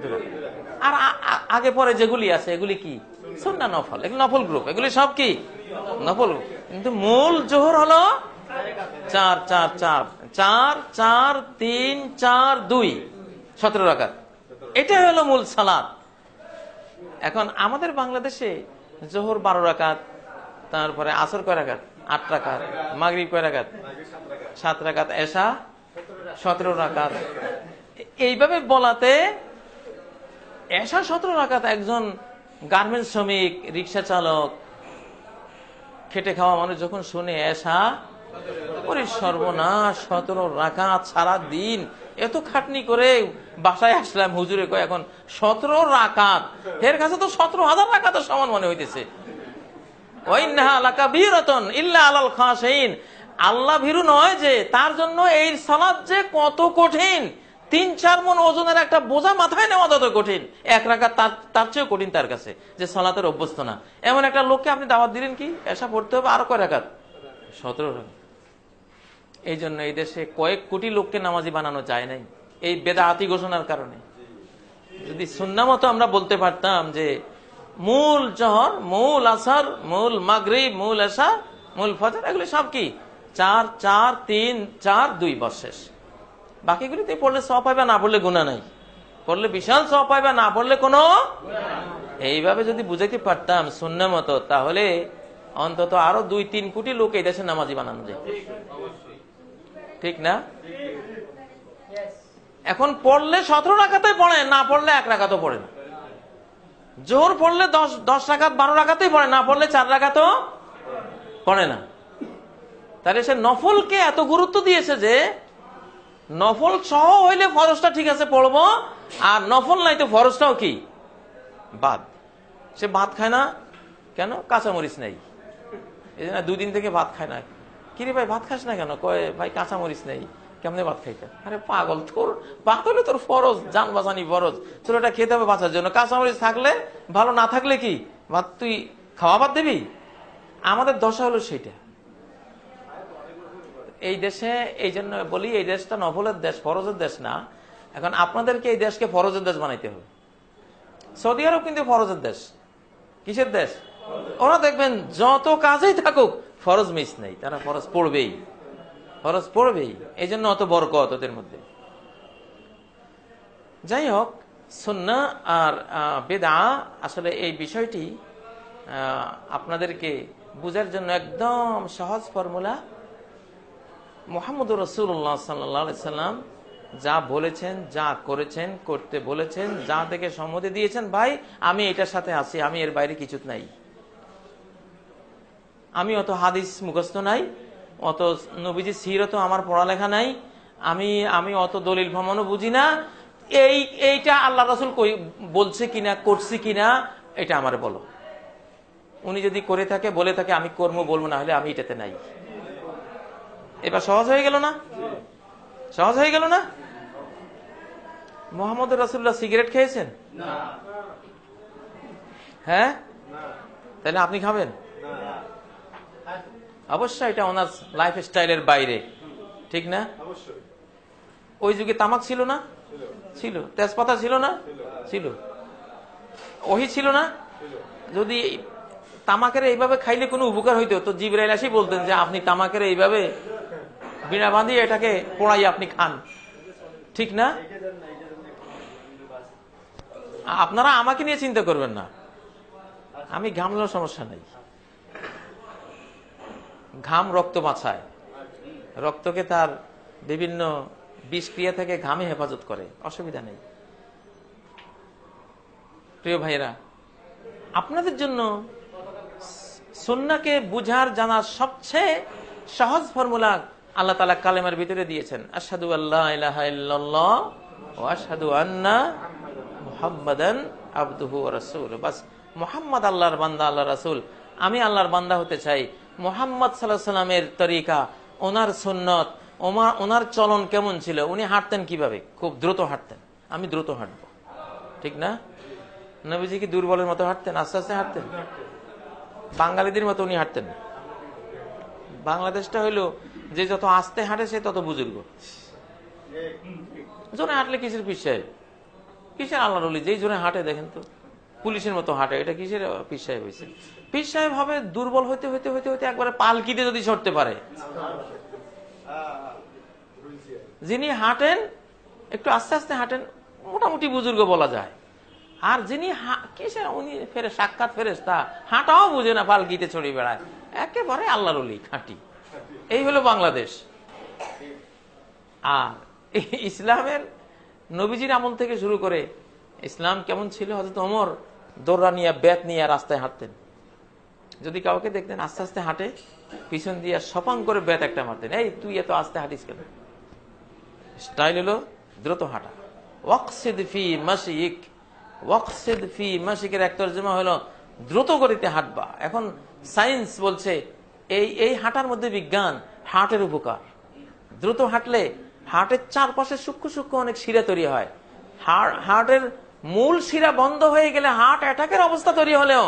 2 রাকাত। আর আগে পরে যেগুলি আছে এগুলি কি? সুন্নাহ, নফল। এগুলি নফল গ্রুপ, এগুলি সব কি নফল। কিন্তু মূল জোহর হলো 4 4 4 4 4 3 4 2 17 রাকাত। এটাই হলো মূল সালাত। এখন আমাদের বাংলাদেশে জোহর 12 রাকাত, তারপরে আসর কয় রাকাত? 8 রাকাত। মাগরিব কয় রাকাত? 7 রাকাত। এশা 17 রাকাত। এইভাবে বলাতে এশা 17 রাকাত একজন গার্মেন্টস শ্রমিক, রিক্সা চালক, খেটে খাওয়া মানুষ যখন শুনে এশা, ওরে সর্বনাশ, 17 রাকাত সারা দিন এত খাটনি করে বাসায় আসলাম, হুজুরে কয় এখন 17 রাকাত, এর কাছে তো 17,000 রাকাতের সমান মনে হইতেছে। আল্লাহ ভীরু নয় যে, তার জন্য এই সালাত যে কত কঠিন, 3-4 মণ ওজনের একটা বোঝা মাথায় নেওয়া যত কঠিন, 1 রাকাত তার চেয়েও কঠিন তার কাছে, যে সালাতের অভ্যস্ত না। এমন একটা লোককে আপনি দাওয়াত দিলেন কি এসা পড়তে হবে আরো কয় রাকাত? 17 রাকাত। এই জন্য এই দেশে কয়েক কোটি লোককে নামাজি বানানো যায় নাই, এই বেদাতি ঘোষণার কারণে। যদি সুন্নাহ মতো আমরা বলতে পারতাম যে মূল জোহর, মূল আসর, মূল মাগরিব, মূল এশা, মূল ফজর, এগুলি সব কি 4 4 3 4 2 বস শেষ। বাকিগুলিতে পড়লে সওয়াব পাইবা, না পড়লে গুনাহ নাই। পড়লে বিশাল সওয়াব পাইবা, না পড়লে কোনো। এইভাবে যদি বুঝাইতে পারতাম সুন্নাহ মতো, তাহলে অন্তত আরো 2-3 কোটি লোক এই দেশে নামাজি বানানো যায়, ঠিক না? এখন পড়লে 17 রাকাতে পড়ে, না পড়লে 1 রাকাতও পড়ে না। জোহর পড়লে 10 রাকাত 12 রাকাতেই পড়ে, না পড়লে 4 রাকাতও পড়ে না। তাহলে সে নফলকে এত গুরুত্ব দিয়েছে যে নফল সহ হইলে ফরজটা ঠিক আছে পড়বো, আর নফল নাই তো ফরজটাও কি বাদ। সে ভাত খায় না কেন? কাঁচামরিচ নেই, এই জন্য 2 দিন থেকে ভাত খায় না। কিরে ভাই ভাত খাস না কেন? কয় ভাই কাঁচামরিচ নেই। কেমনে ভাত খাইতে? আরে পাগল, তোর ভাত হলে তোর ফরজ, জান বাঁচানি ফরজ, তোর এটা খেতে হবে বাঁচার জন্য। কাঁচামরিচ থাকলে ভালো, না থাকলে কি ভাত তুই খাওয়া বাদ দিবি? আমাদের দশা হলো সেইটা এই দেশে। এই জন্য বলি এই দেশটা নফলের দেশ, ফরজের দেশ না। এখন আপনাদেরকে এই দেশকে ফরজের দেশ বানাইতে হবে। সৌদি আরব কিন্তু ফরজের দেশ। কিসের দেশ? ওরা দেখবেন যত কাজেই থাকুক ফরজ মিস নেই, তারা ফরজ পড়বেই, ফরজ পড়বেই। এই জন্য অত বরকত ওদের মধ্যে। যাই হোক, সুন্নাহ আর বিদআ, আসলে এই বিষয়টি আপনাদেরকে বুঝার জন্য একদম সহজ ফর্মুলা। মুহাম্মদুর রাসূলুল্লাহ সাল্লাল্লাহু আলাইহি সাল্লাম যা বলেছেন, যা করেছেন, করতে বলেছেন, যা থেকে সম্মতি দিয়েছেন, ভাই আমি এটার সাথে আছি, আমি এর বাইরে কিছু নাই। আমি অত হাদিস মুখস্থ নাই, অত নবীজি সিরাতও আমার পড়ালেখা নাই, আমি অত দলিল ভ্রমণও বুঝি না। এইটা আল্লাহ রাসূল বলছে কিনা, করছি কিনা, এটা আমারে বলো। উনি যদি করে থাকে, বলে থাকে, আমি কর্ম বলবো, না হলে আমি এটাতে নাই। এবার সহজ হয়ে গেল না? সহজ হয়ে গেল না? মুহাম্মদ রাসূলুল্লাহ সিগারেট খেয়েছেন? হ্যাঁ, তাহলে আপনি খাবেন? অবশ্যই এটা ওনার লাইফ স্টাইলের বাইরে, ঠিক না? ওই যুগে তামাক ছিল না? ছিল। তেজপাতা ছিল না? ছিল। ওহী ছিল না? যদি তামাকের এইভাবে খাইলে কোনো উপকার হইতো তো জিবরাইল আসি বলতেন যে আপনি তামাকের এইভাবে বিনা বাঁধিয়ে এটাকে পোড়াই আপনি খান, ঠিক না? আপনারা আমাকে নিয়ে চিন্তা করবেন না, আমি ঘামলেও সমস্যা নেই। ঘাম রক্ত বাঁচায়, রক্তকে তার বিভিন্ন বিষক্রিয়া থেকে ঘামে হেফাজত করে, অসুবিধা নেই। প্রিয় ভাইরা, আপনাদের জন্য সুন্নাহকে বুঝার জানার সবচেয়ে সহজ ফর্মুলা আল্লাহ তাআলা কালেমার ভিতরে দিয়েছেন, আশহাদু আল্লা ইলাহা ইল্লাল্লাহ ওয়া আশহাদু আন্না মুহাম্মাদান আবদুহু ওয়া রাসূলুহু। বাস, মুহাম্মদ আল্লাহর বান্দা, আল্লাহর রাসূল। আমি আল্লাহর বান্দা হতে চাই। মুহাম্মদ সাল্লাল্লাহু আলাইহি সাল্লামের তরিকা, ওনার সুন্নত, ওনার চলন কেমন ছিল, উনি হাঁটতেন কিভাবে? খুব দ্রুত হাঁটতেন, আমি দ্রুত হাঁটবো, ঠিক না? নবীজি কি দুর্বলের মতো হাঁটতেন? আস্তে আস্তে হাঁটতেন? বাঙালিদের মতো উনি হাঁটতেন? বাংলাদেশটা হইলো যে যত আস্তে হাঁটে সে তত বুজুর্গ। জোরে হাঁটলে কিসের পীর সাহেব, কিসের আল্লাহর ওলি? যেই জোরে হাঁটে দেখেন তো, পুলিশের মতো হাঁটে, এটা কিসের পীর সাহেব হয়েছে? পীর সাহেব হবে দুর্বল হইতে হইতে হইতে হইতে একবারে পালকিতে যদি সরতে পারে। যিনি হাঁটেন একটু আস্তে আস্তে হাঁটেন, মোটামুটি বুজুর্গ বলা যায়। আর যিনি কিসের, উনি সাক্ষাৎ ফেরেশতা, হাঁটাও বুঝে না, পালকিতে ছড়িয়ে বেড়ায়, একেবারে আল্লাহর ওলি খাঁটি। এই হলো বাংলাদেশ। আর ইসলামের নবীজির আমল থেকে শুরু করে ইসলাম কেমন ছিল? হযরত ওমর দৌড়া নিয়ে বেত নিয়ে রাস্তায় হাঁটতেন। যদি কাউকে দেখতেন আস্তে আস্তে হাঁটে, পিছন দিয়ে সপাং করে বেত একটা মারতেন, এই তুই এত আস্তে হাঁটিস কেন? স্টাইল হলো দ্রুত হাঁটা। ওয়াকসিদ ফি মাশিক, ওয়াকসিদ ফি মাশিকের এক তরজমা হলো দ্রুত গতিতে হাঁটবা। এখন সায়েন্স বলছে এই হাঁটার মধ্যে বিজ্ঞান, হার্টের উপকার। দ্রুত হাঁটলে হার্টের চারপাশে সূক্ষ্ম সূক্ষ্ম অনেক শিরা তৈরি হয়। হার্টের মূল শিরা বন্ধ হয়ে গেলে হার্ট অ্যাটাকের অবস্থা তৈরি হলেও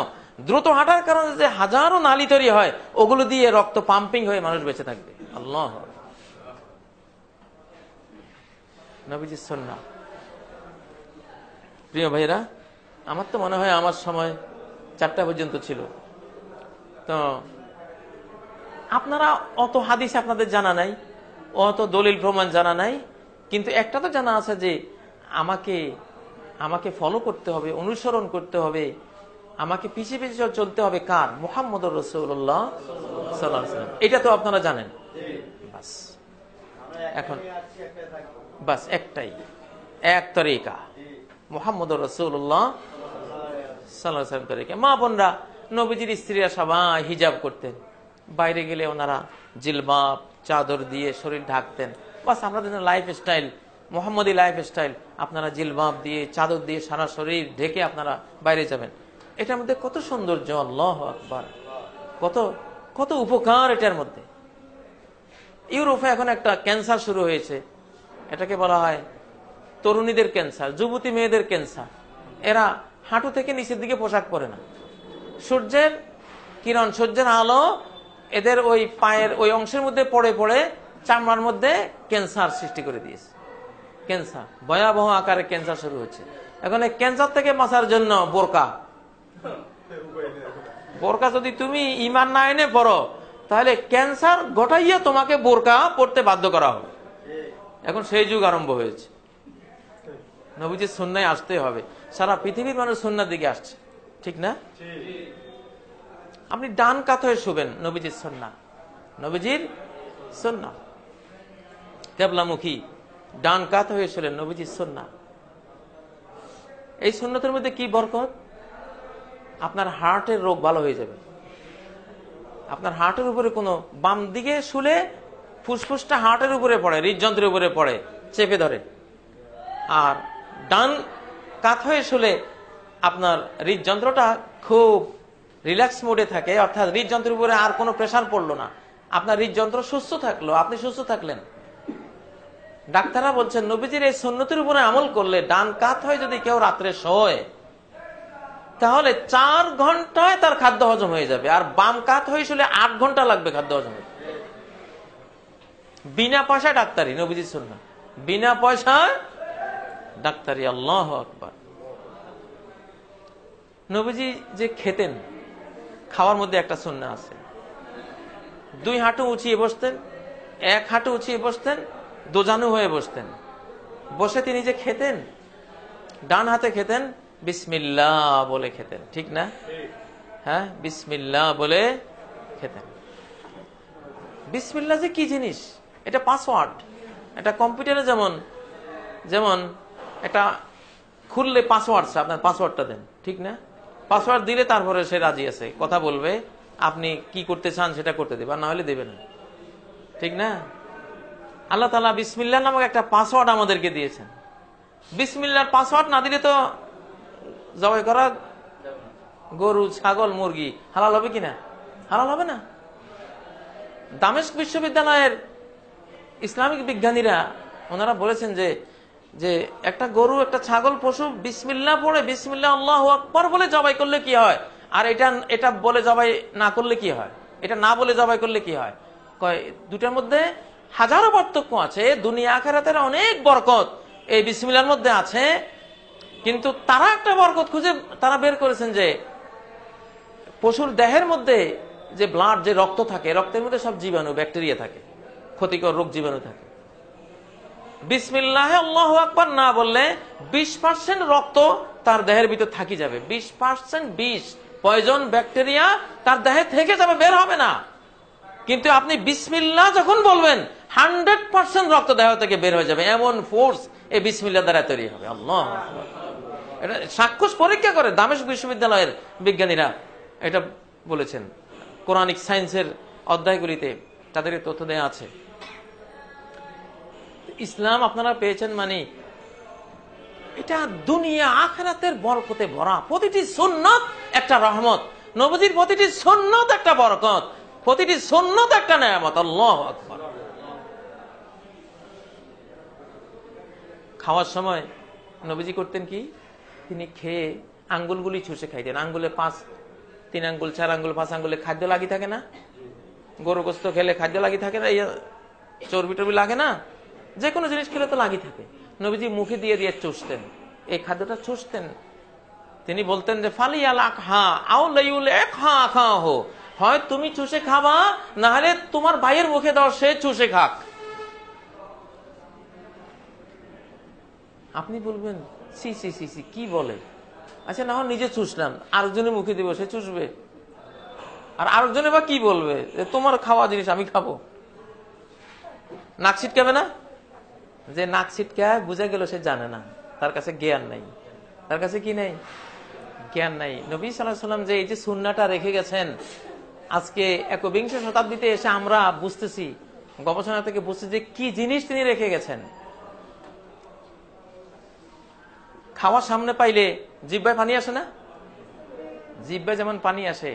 দ্রুত হাঁটার কারণে যে হাজারো নালী তৈরি হয়, ওগুলো দিয়ে রক্ত পাম্পিং হয়ে মানুষ বেঁচে থাকবে। আল্লাহ, নবীজির সুন্নাহ। প্রিয় ভাইরা, আমার তো মনে হয় আমার সময় 4টা পর্যন্ত ছিল। তো আপনারা অত হাদিস আপনাদের জানা নাই, অত দলিল প্রমাণ জানা নাই, কিন্তু একটা তো জানা আছে যে আমাকে ফলো করতে হবে, অনুসরণ করতে হবে, আমাকে পিছিয়ে পিছিয়ে চলতে হবে কার? মুহাম্মদুর রাসূলুল্লাহ সাল্লাল্লাহু আলাইহি ওয়াসাল্লাম। এটা তো আপনারা জানেন। বাস, এখন বাস একটাই, এক তরিকা, মুহাম্মদুর রাসূলুল্লাহ সাল্লাল্লাহু আলাইহি ওয়াসাল্লাম তরিকা। মা বোনরা, নবীজির স্ত্রীরা সবাই হিজাব করতেন, বাইরে গেলে ওনারা জিলবাব চাদর দিয়ে শরীর ঢাকতেন। বাস, আপনাদের লাইফ স্টাইল, মুহাম্মদী লাইফ স্টাইল, আপনারা জিলবাব দিয়ে চাদর দিয়ে সারা শরীর ঢেকে আপনারা বাইরে যাবেন। এটার মধ্যে কত সৌন্দর্য, আল্লাহু আকবার, কত কত উপকার এটার মধ্যে। ইউরোপে এখন একটা ক্যান্সার শুরু হয়েছে, এটাকে বলা হয় তরুণীদের ক্যান্সার, যুবতী মেয়েদের ক্যান্সার। এরা হাঁটু থেকে নিচের দিকে পোশাক পরে না, সূর্যের কিরণ, সূর্যের আলো এদের ওই পায়ের ওই অংশের মধ্যে পড়ে পড়ে চামড়ার মধ্যে ক্যান্সার সৃষ্টি করে দিয়েছে। ক্যান্সার, ভয়াবহ আকারে ক্যান্সার শুরু হচ্ছে। এখন এই ক্যান্সার থেকে বাঁচার জন্য বোরকা যদি তুমি ঈমান না এনে পড়ো, তাহলে ক্যান্সার ঘটাইয়া তোমাকে বোরকা পড়তে বাধ্য করা হবে। এখন সেই যুগ আরম্ভ হয়েছে। নবীজির সুন্নায় আসতে হবে। সারা পৃথিবীর মানুষ সুন্নার দিকে আসছে, ঠিক না? আপনি ডান কাত হয়ে শুবেন, নবীজির সুন্নাহ, নবীজির সুন্নাহ। কিবলামুখী ডান কাত হয়ে শুলেন, নবীজির সুন্নাহ। এই সুন্নতের মধ্যে কি বরকত? আপনার হার্টের রোগ ভালো হয়ে যাবে। আপনার হার্টের উপরে কোনো, বাম দিকে শুলে ফুসফুসটা হার্টের উপরে পড়ে, হৃদযন্ত্রের উপরে পড়ে, চেপে ধরে। আর ডান কাত হয়ে শুলে আপনার হৃদযন্ত্রটা খুব রিল্যাক্স মোডে থাকে, অর্থাৎ হৃদযন্ত্রের উপরে আর কোনো প্রেসার পড়লো না, আপনার হৃদযন্ত্র সুস্থ থাকলো, আপনি সুস্থ থাকলেন। ডাক্তাররা বলছেন নবীজির এই সুন্নতের উপরে আমল করলে, ডান কাত হয়ে যদি কেউ রাত্রে শোয়, তাহলে 4 ঘন্টায় তার খাদ্য হজম হয়ে যাবে। আর বাম কাত হয়ে শুলে 8 ঘন্টা লাগবে খাদ্য হজম। বিনা পয়সায় ডাক্তারি, নবীজির সুন্নাহ, বিনা পয়সায় ডাক্তারি। আল্লাহু আকবার। নবীজি যে খেতেন, খাওয়ার মধ্যে একটা সুন্নাহ আছে। 2 হাঁটু উঁচিয়ে বসতেন, 1 হাঁটু উঁচিয়ে বসতেন, দোজানু হয়ে বসতেন। বসে তিনি যে খেতেন, ডান হাতে খেতেন, বিসমিল্লাহ বলে খেতেন, ঠিক না? হ্যাঁ, বিসমিল্লাহ বলে খেতেন। বিসমিল্লাহ যে কি জিনিস, এটা পাসওয়ার্ড। এটা কম্পিউটারে যেমন একটা খুললে পাসওয়ার্ড, আপনার পাসওয়ার্ডটা দেন, ঠিক না? পাসওয়ার্ড দিলে তারপরে সে রাজি আছে, কথা বলবে, আপনি কি করতে চান সেটা করতে দেবে, আর না হলে দেবে না, ঠিক না? আল্লাহ তাআলা বিসমিল্লাহ নামক একটা পাসওয়ার্ড আমাদেরকে দিয়েছেন। বিসমিল্লাহর পাসওয়ার্ড না দিলে তো জবাই করা গরু, ছাগল, মুরগি হালাল হবে কিনা? হালাল হবে না। দামেস্ক বিশ্ববিদ্যালয়ের ইসলামিক বিজ্ঞানীরা ওনারা বলেছেন যে একটা গরু, একটা ছাগল পশু বিসমিল্লাহ পড়ে, বিসমিল্লাহ আল্লাহু আকবার বলে জবাই করলে কি হয়, আর এটা বলে জবাই না করলে কি হয়, এটা না বলে জবাই করলে কি হয়। কয় দুটার মধ্যে হাজারো পার্থক্য আছে, দুনিয়া আখিরাতের অনেক বরকত এই বিসমিল্লাহর মধ্যে আছে। কিন্তু তারা একটা বরকত খুঁজে তারা বের করেছেন যে পশুর দেহের মধ্যে যে ব্লাড, যে রক্ত থাকে, রক্তের মধ্যে সব জীবাণু, ব্যাকটেরিয়া থাকে, ক্ষতিকর রোগ জীবাণু থাকে। বিসমিল্লাহ আল্লাহু আকবার না বললে 20% রক্ত তার দেহের ভিতর থাকি যাবে, 20% বিষ, পয়জন, ব্যাকটেরিয়া তার দেহে থেকে যাবে, বের হবে না। কিন্তু আপনি বিসমিল্লাহ যখন বলবেন 100% রক্ত দেহ থেকে বের হয়ে যাবে, এমন ফোর্স এই বিসমিল্লাহ দ্বারা তৈরি হবে। আল্লাহু আকবার। এটা সাক্ষ্য পরীক্ষা করে দামেস্ক বিশ্ববিদ্যালয়ের বিজ্ঞানীরা এটা বলেছেন। কোরআনিক সায়েন্সের অধ্যায়গুলিতে তাদের তথ্য দেয়া আছে। ইসলাম আপনারা পেয়েছেন মানে এটা দুনিয়া আখিরাতের বরকতে ভরা। প্রতিটি সুন্নাত একটা রহমত, নবীজির প্রতিটি সুন্নাত একটা বরকত, প্রতিটি সুন্নাত একটা নেয়ামত। আল্লাহু আকবার। খাওয়ার সময় নবীজি করতেন কি, তিনি খেয়ে আঙ্গুলগুলি চুষে খাইতেন। আঙ্গুলে 3 আঙ্গুল, 4 আঙ্গুল, 5 আঙ্গুলে খাদ্য লাগি থাকে না? গরু গোস্ত খেলে খাদ্য লাগি থাকে না? চর্বি টর্বি লাগে না? যে কোনো জিনিস খেলে তো লাগি থাকে। নবীজি মুখে দিয়ে দিয়ে চুষতেন, এই খাদ্যটা চুষতেন। তিনি বলতেন যে ফালিয়াল আখা আও লাইউল আখা আখা হো, হয় তুমি চুষে খাবা, না হলে তোমার ভাইয়ের মুখে দাও, সে চুষে খাক। আপনি বলবেন সি সি সি সি কি বলে? আচ্ছা, না হয় নিজে চুষলাম, আরেকজনের মুখে দিব, সে চুষবে, আর আরেকজনে বা কি বলবে, তোমার খাওয়া জিনিস আমি খাবো। নাক ছিটকাবে না? যে নাক ছিটকায় বুঝা গেল সে জানে না, তার কাছে জ্ঞান নাই। তার কাছে কি নাই? জ্ঞান নাই। নবী সাল্লাল্লাহু আলাইহি ওয়াসাল্লাম যে এই যে সুন্নাহটা রেখে গেছেন, আজকে 21 শতাব্দীতে এসে আমরা বুঝতেছি, গবেষণা থেকে বুঝতেছি যে কি জিনিস তিনি রেখে গেছেন। খাওয়ার সামনে পাইলে জিহ্বায় পানি আসে না? জিহ্বায় যেমন পানি আসে,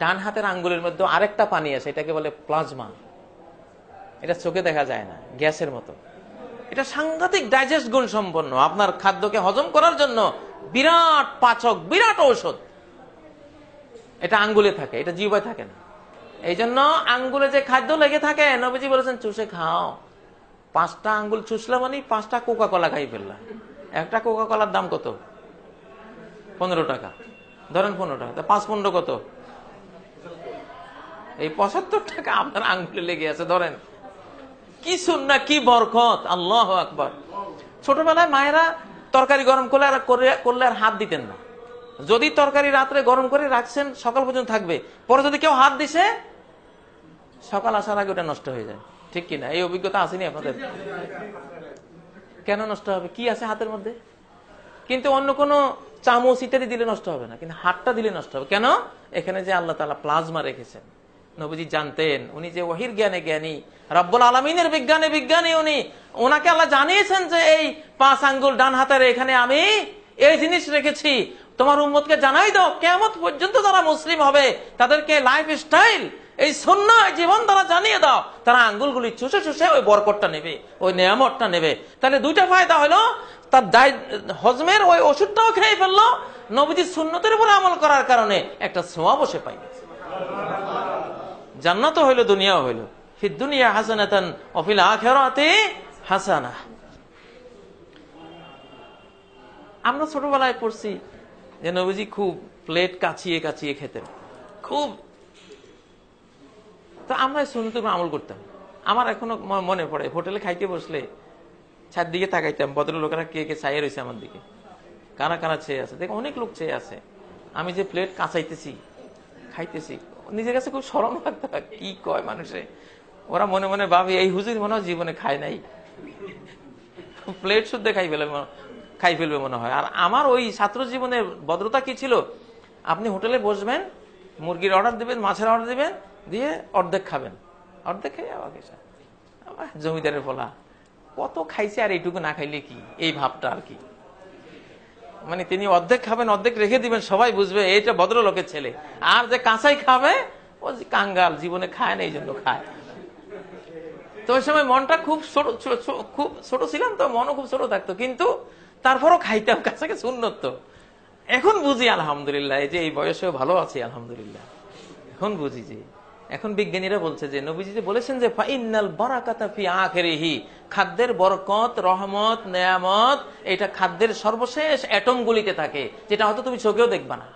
ডান হাতের আঙ্গুলের মধ্যে আরেকটা পানি আসে, এটাকে বলে প্লাজমা। এটা চোখে দেখা যায় না, গ্যাসের মতো। এটা সাংঘাতিক ডাইজেস্ট গুণ সম্পন্ন, আপনার খাদ্যকে হজম করার জন্য বিরাট পাচক, বিরাট ঔষধ। এটা আঙ্গুলে থাকে, এটা জিহ্বায় থাকে না। এই জন্য আঙ্গুলে যে খাদ্য লেগে থাকে, নবীজি বলেছেন চুষে খাও। 5টা আঙ্গুল চুষলা মানে 5টা কোকা কোলা খাই ফেললা। একটা কোকা কোলার দাম কত? 15 টাকা। ধরেন 15 টাকা, 5-15 কত? এই 75 টাকা আপনার আঙ্গুলে লেগে আছে। ধরেন কি সুন্নাহ, কি বরকত! আল্লাহু আকবার। ছোটবেলায় মায়েরা তরকারি গরম করলে আর হাত দিতেন না। যদি তরকারি রাত্রে গরম করে রাখছেন, সকাল পর্যন্ত থাকবে, পরে যদি কেউ হাত দিছে, সকাল আসার আগে ওটা নষ্ট হয়ে যায়, ঠিক কিনা? এই অভিজ্ঞতা আসেনি আপনাদের? কেন নষ্ট হবে? কি আছে হাতের মধ্যে? কিন্তু অন্য কোনো চামচ ইত্যাদি দিলে নষ্ট হবে না, কিন্তু হাতটা দিলে নষ্ট হবে। কেন? এখানে যে আল্লাহ তাআলা প্লাজমা রেখেছেন। নবীজি জানতেন, উনি যে ওহীর জ্ঞানে জ্ঞানী, রব্বুল আলামিনের বিজ্ঞানে বিজ্ঞানী, ওনাকে আল্লাহ জানিয়েছেন যে এই 5 আঙ্গুল ডান হাতের এখানে আমি এই জিনিস রেখেছি, তোমার উম্মতকে জানাই দাও। কিয়ামত পর্যন্ত যারা মুসলিম হবে তাদেরকে লাইফ স্টাইল, এই সুন্নাহ জীবন তারা জানিয়ে দাও। তারা আঙ্গুলগুলি চুষে চুষে ওই বরকতটা নেবে, ওই নিয়ামতটা নেবে। তাহলে 2টা ফায়দা হলো, তার হজমের ওই ওষুধটাও খেয়ে ফেললো, নবীজির সুন্নতের উপর আমল করার কারণে একটা সওয়াবও সে পাইবে। জান্নাত হইল, দুনিয়াও হইল। ফিদ দুনিয়া হাসানাতান ওয়া ফিল আখিরাতি হাসানাহ। আমরা ছোটবেলায় পড়ছি যে নবীজি খুব প্লেট কাছিয়ে কাছিয়ে খেতেন, খুব। তো আমরা সুন্নত আমল করতাম। আমার এখনো মনে পড়ে, হোটেলে খাইতে বসলে চারদিকে তাকাইতাম, ভদ্রলোকেরা কে কে চাইয়ে রয়েছে আমার দিকে, কারা কারা চেয়ে আছে। দেখ অনেক লোক চেয়ে আছে, আমি যে প্লেট কাঁচাইতেছি, খাইতেছি, নিজের কাছে খুব শরম লাগতো। কি কয় মানুষে, ওরা মনে মনে ভাবে এই হুজুর মনে হয় জীবনে খায় নাই, প্লেট শুদ্ধ খাই ফেলবে মনে হয়। আর আমার ওই ছাত্র জীবনের ভদ্রতা কি ছিল, আপনি হোটেলে বসবেন, মুরগির অর্ডার দিবেন, মাছের অর্ডার দিবেন, দিয়ে অর্ধেক খাবেন, অর্ধেক খাই আবার জমিদারের ফলা কত খাইছে আর এইটুকু না খাইলে কি, এই ভাবটা আর কি। মানে তিনি অর্ধেক খাবেন, অর্ধেক রেখে দিবেন, সবাই বুঝবে এইটা ভদ্রলোকের ছেলে। আর যে কাঁচাই খাবে ও কাঙ্গাল, জীবনে খায় না, এই জন্য খায়। তো ওই সময় মনটা খুব ছোট ছিলাম, তো মনও খুব ছোট থাকতো, কিন্তু তারপরও খাইতাম, কাছাকে সুন্নত। তো এখন বুঝি আলহামদুলিল্লাহ, এই যে এই বয়সেও ভালো আছি আলহামদুলিল্লাহ। এখন বুঝি যে, এখন বিজ্ঞানীরা বলছে যে নবীজি যে বলেছেন যে ফাইনাল বারাকাতা ফি আখিরিহি, খাদ্যের বরকত, রহমত, নেয়ামত এটা খাদ্যের সর্বশেষ অ্যাটম গুলিতে থাকে, যেটা হয়তো তুমি চোখেও দেখবা না।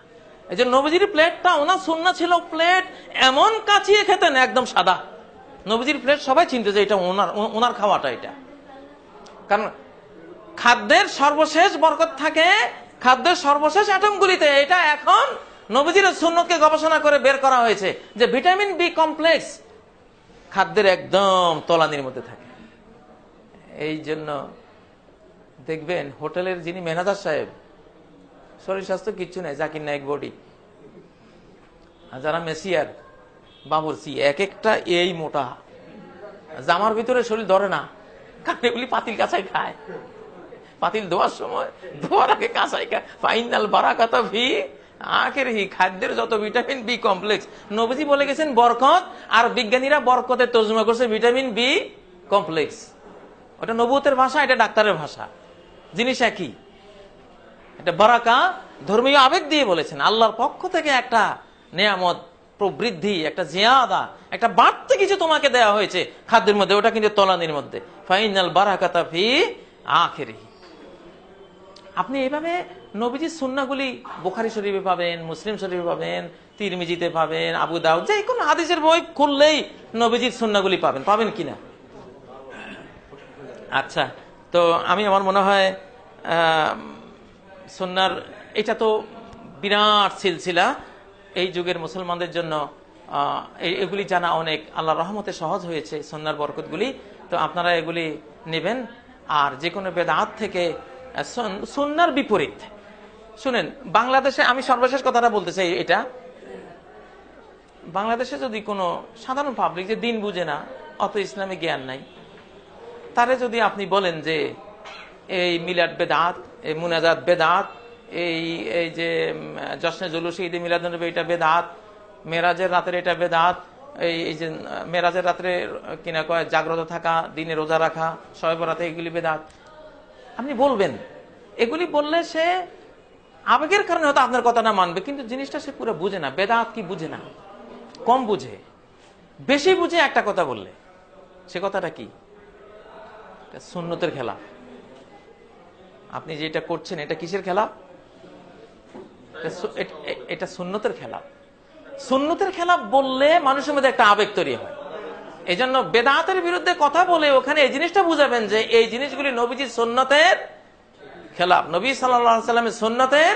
এই যে নবীজির প্লেটটা, ওনার সুন্নাহ ছিল প্লেট এমন কাচিয়ে খেতেন একদম সাদা। নবীজির প্লেট সবাই চিনতে যে এটা ওনার খাওয়াটা, এটা কারণ খাদ্যের সর্বশেষ বরকত থাকে খাদ্যের সর্বশেষ অ্যাটমগুলিতে। এটা এখন নবীজির সুন্নতকে গবেষণা করে বের করা হয়েছে যে ভিটামিন বি কমপ্লেক্স খাদ্যের একদম তলানির মধ্যে থাকে। এই জন্য দেখবেন হোটেলের যিনি ম্যানেজার সাহেব, শরীর স্বাস্থ্য কিচ্ছু নেই, জাকির নায়েক বডি, আর যারা মেসিয়ার বাবুরচি এক একটা এই মোটা, জামার ভিতরে শরীর ধরে না, কারণ এগুলি পাতিল কাঁচাই খায়। পাতিল ধোয়ার সময়, ধোয়ার আগে কাঁচাই খায়। ফাইনাল বারাকাতা ফি আখিরিহি, খাদ্যের যত ভিটামিন বি কমপ্লেক্স, নবীজি বলে গেছেন বরকত, আর বিজ্ঞানীরা বরকতের তর্জমা করছে ভিটামিন বি কমপ্লেক্স। ওটা নবুয়তের ভাষা, এটা ডাক্তারের ভাষা, জিনিস একই। এটা বারাকা ধর্মীয় আবেগ দিয়ে বলেছেন, আল্লাহর পক্ষ থেকে একটা নেয়ামত, প্রবৃদ্ধি, একটা জিয়াদা, একটা বাড়তি কিছু তোমাকে দেওয়া হয়েছে খাদ্যের মধ্যে, ওটা কিন্তু তলানির মধ্যে। ফাইনাল বারাকাতা ফি আখিরিহি। আপনি এইভাবে নবীজির সুন্নাহগুলি বুখারী শরীফে পাবেন, মুসলিম শরীফে পাবেন, তিরমিজিতে পাবেন, আবু দাউদ, যে কোনো হাদিসের বই খুললেই নবীজির সুন্নাহগুলি পাবেন। পাবেন কিনা? আচ্ছা, তো আমি, আমার মনে হয় সুন্নাহর এটা তো বিরাট সিলসিলা, এই যুগের মুসলমানদের জন্য এগুলি জানা অনেক আল্লাহর রহমতে সহজ হয়েছে সুন্নাহর বরকতগুলি। তো আপনারা এগুলি নেবেন। আর যে কোনো বেদাত থেকে সুন্নাহর বিপরীত শুনেন, বাংলাদেশে আমি সর্বশেষ কথাটা বলতে চাই, এটা বাংলাদেশে যদি কোনো সাধারণ পাবলিক যে দিন বুঝে না, অত ইসলামী জ্ঞান নাই, তারে যদি আপনি বলেন যে এই মিলাদ বেদাত, এই মুনাজাত বেদাত, এই যে জশ্নে জুলুস ঈদে মিলাদুন্নবী এটা বেদাত, মেরাজের রাতের এটা বেদাত, এই যে মেরাজের রাত্রে কিনা কয় জাগ্রত থাকা, দিনে রোজা রাখা, শবে বরাতে, এগুলি বেদাত আপনি বলবেন। এগুলি বললে সে আবেগের কারণে হয়তো আপনার কথাটা মানবে, কিন্তু জিনিসটা সে পুরো বুঝে না। বেদাত কি বুঝে না, কম বুঝে, বেশি বুঝে একটা কথা বললে। সে কথাটা কি? সুন্নতের খেলাফ। আপনি যেটা করছেন এটা কিসের খেলাফ? এটা সুন্নতের খেলাফ। সুন্নতের খেলাফ বললে মানুষের মধ্যে একটা আবেগ তৈরি হয়। এই জন্য বেদাতের বিরুদ্ধে কথা বলে ওখানে এই জিনিসটা বুঝাবেন যে এই জিনিসগুলি নবীজির সুন্নতের খেলাফ, নবী সাল্লাল্লাহু আলাইহি ওয়াসাল্লামের সুন্নতের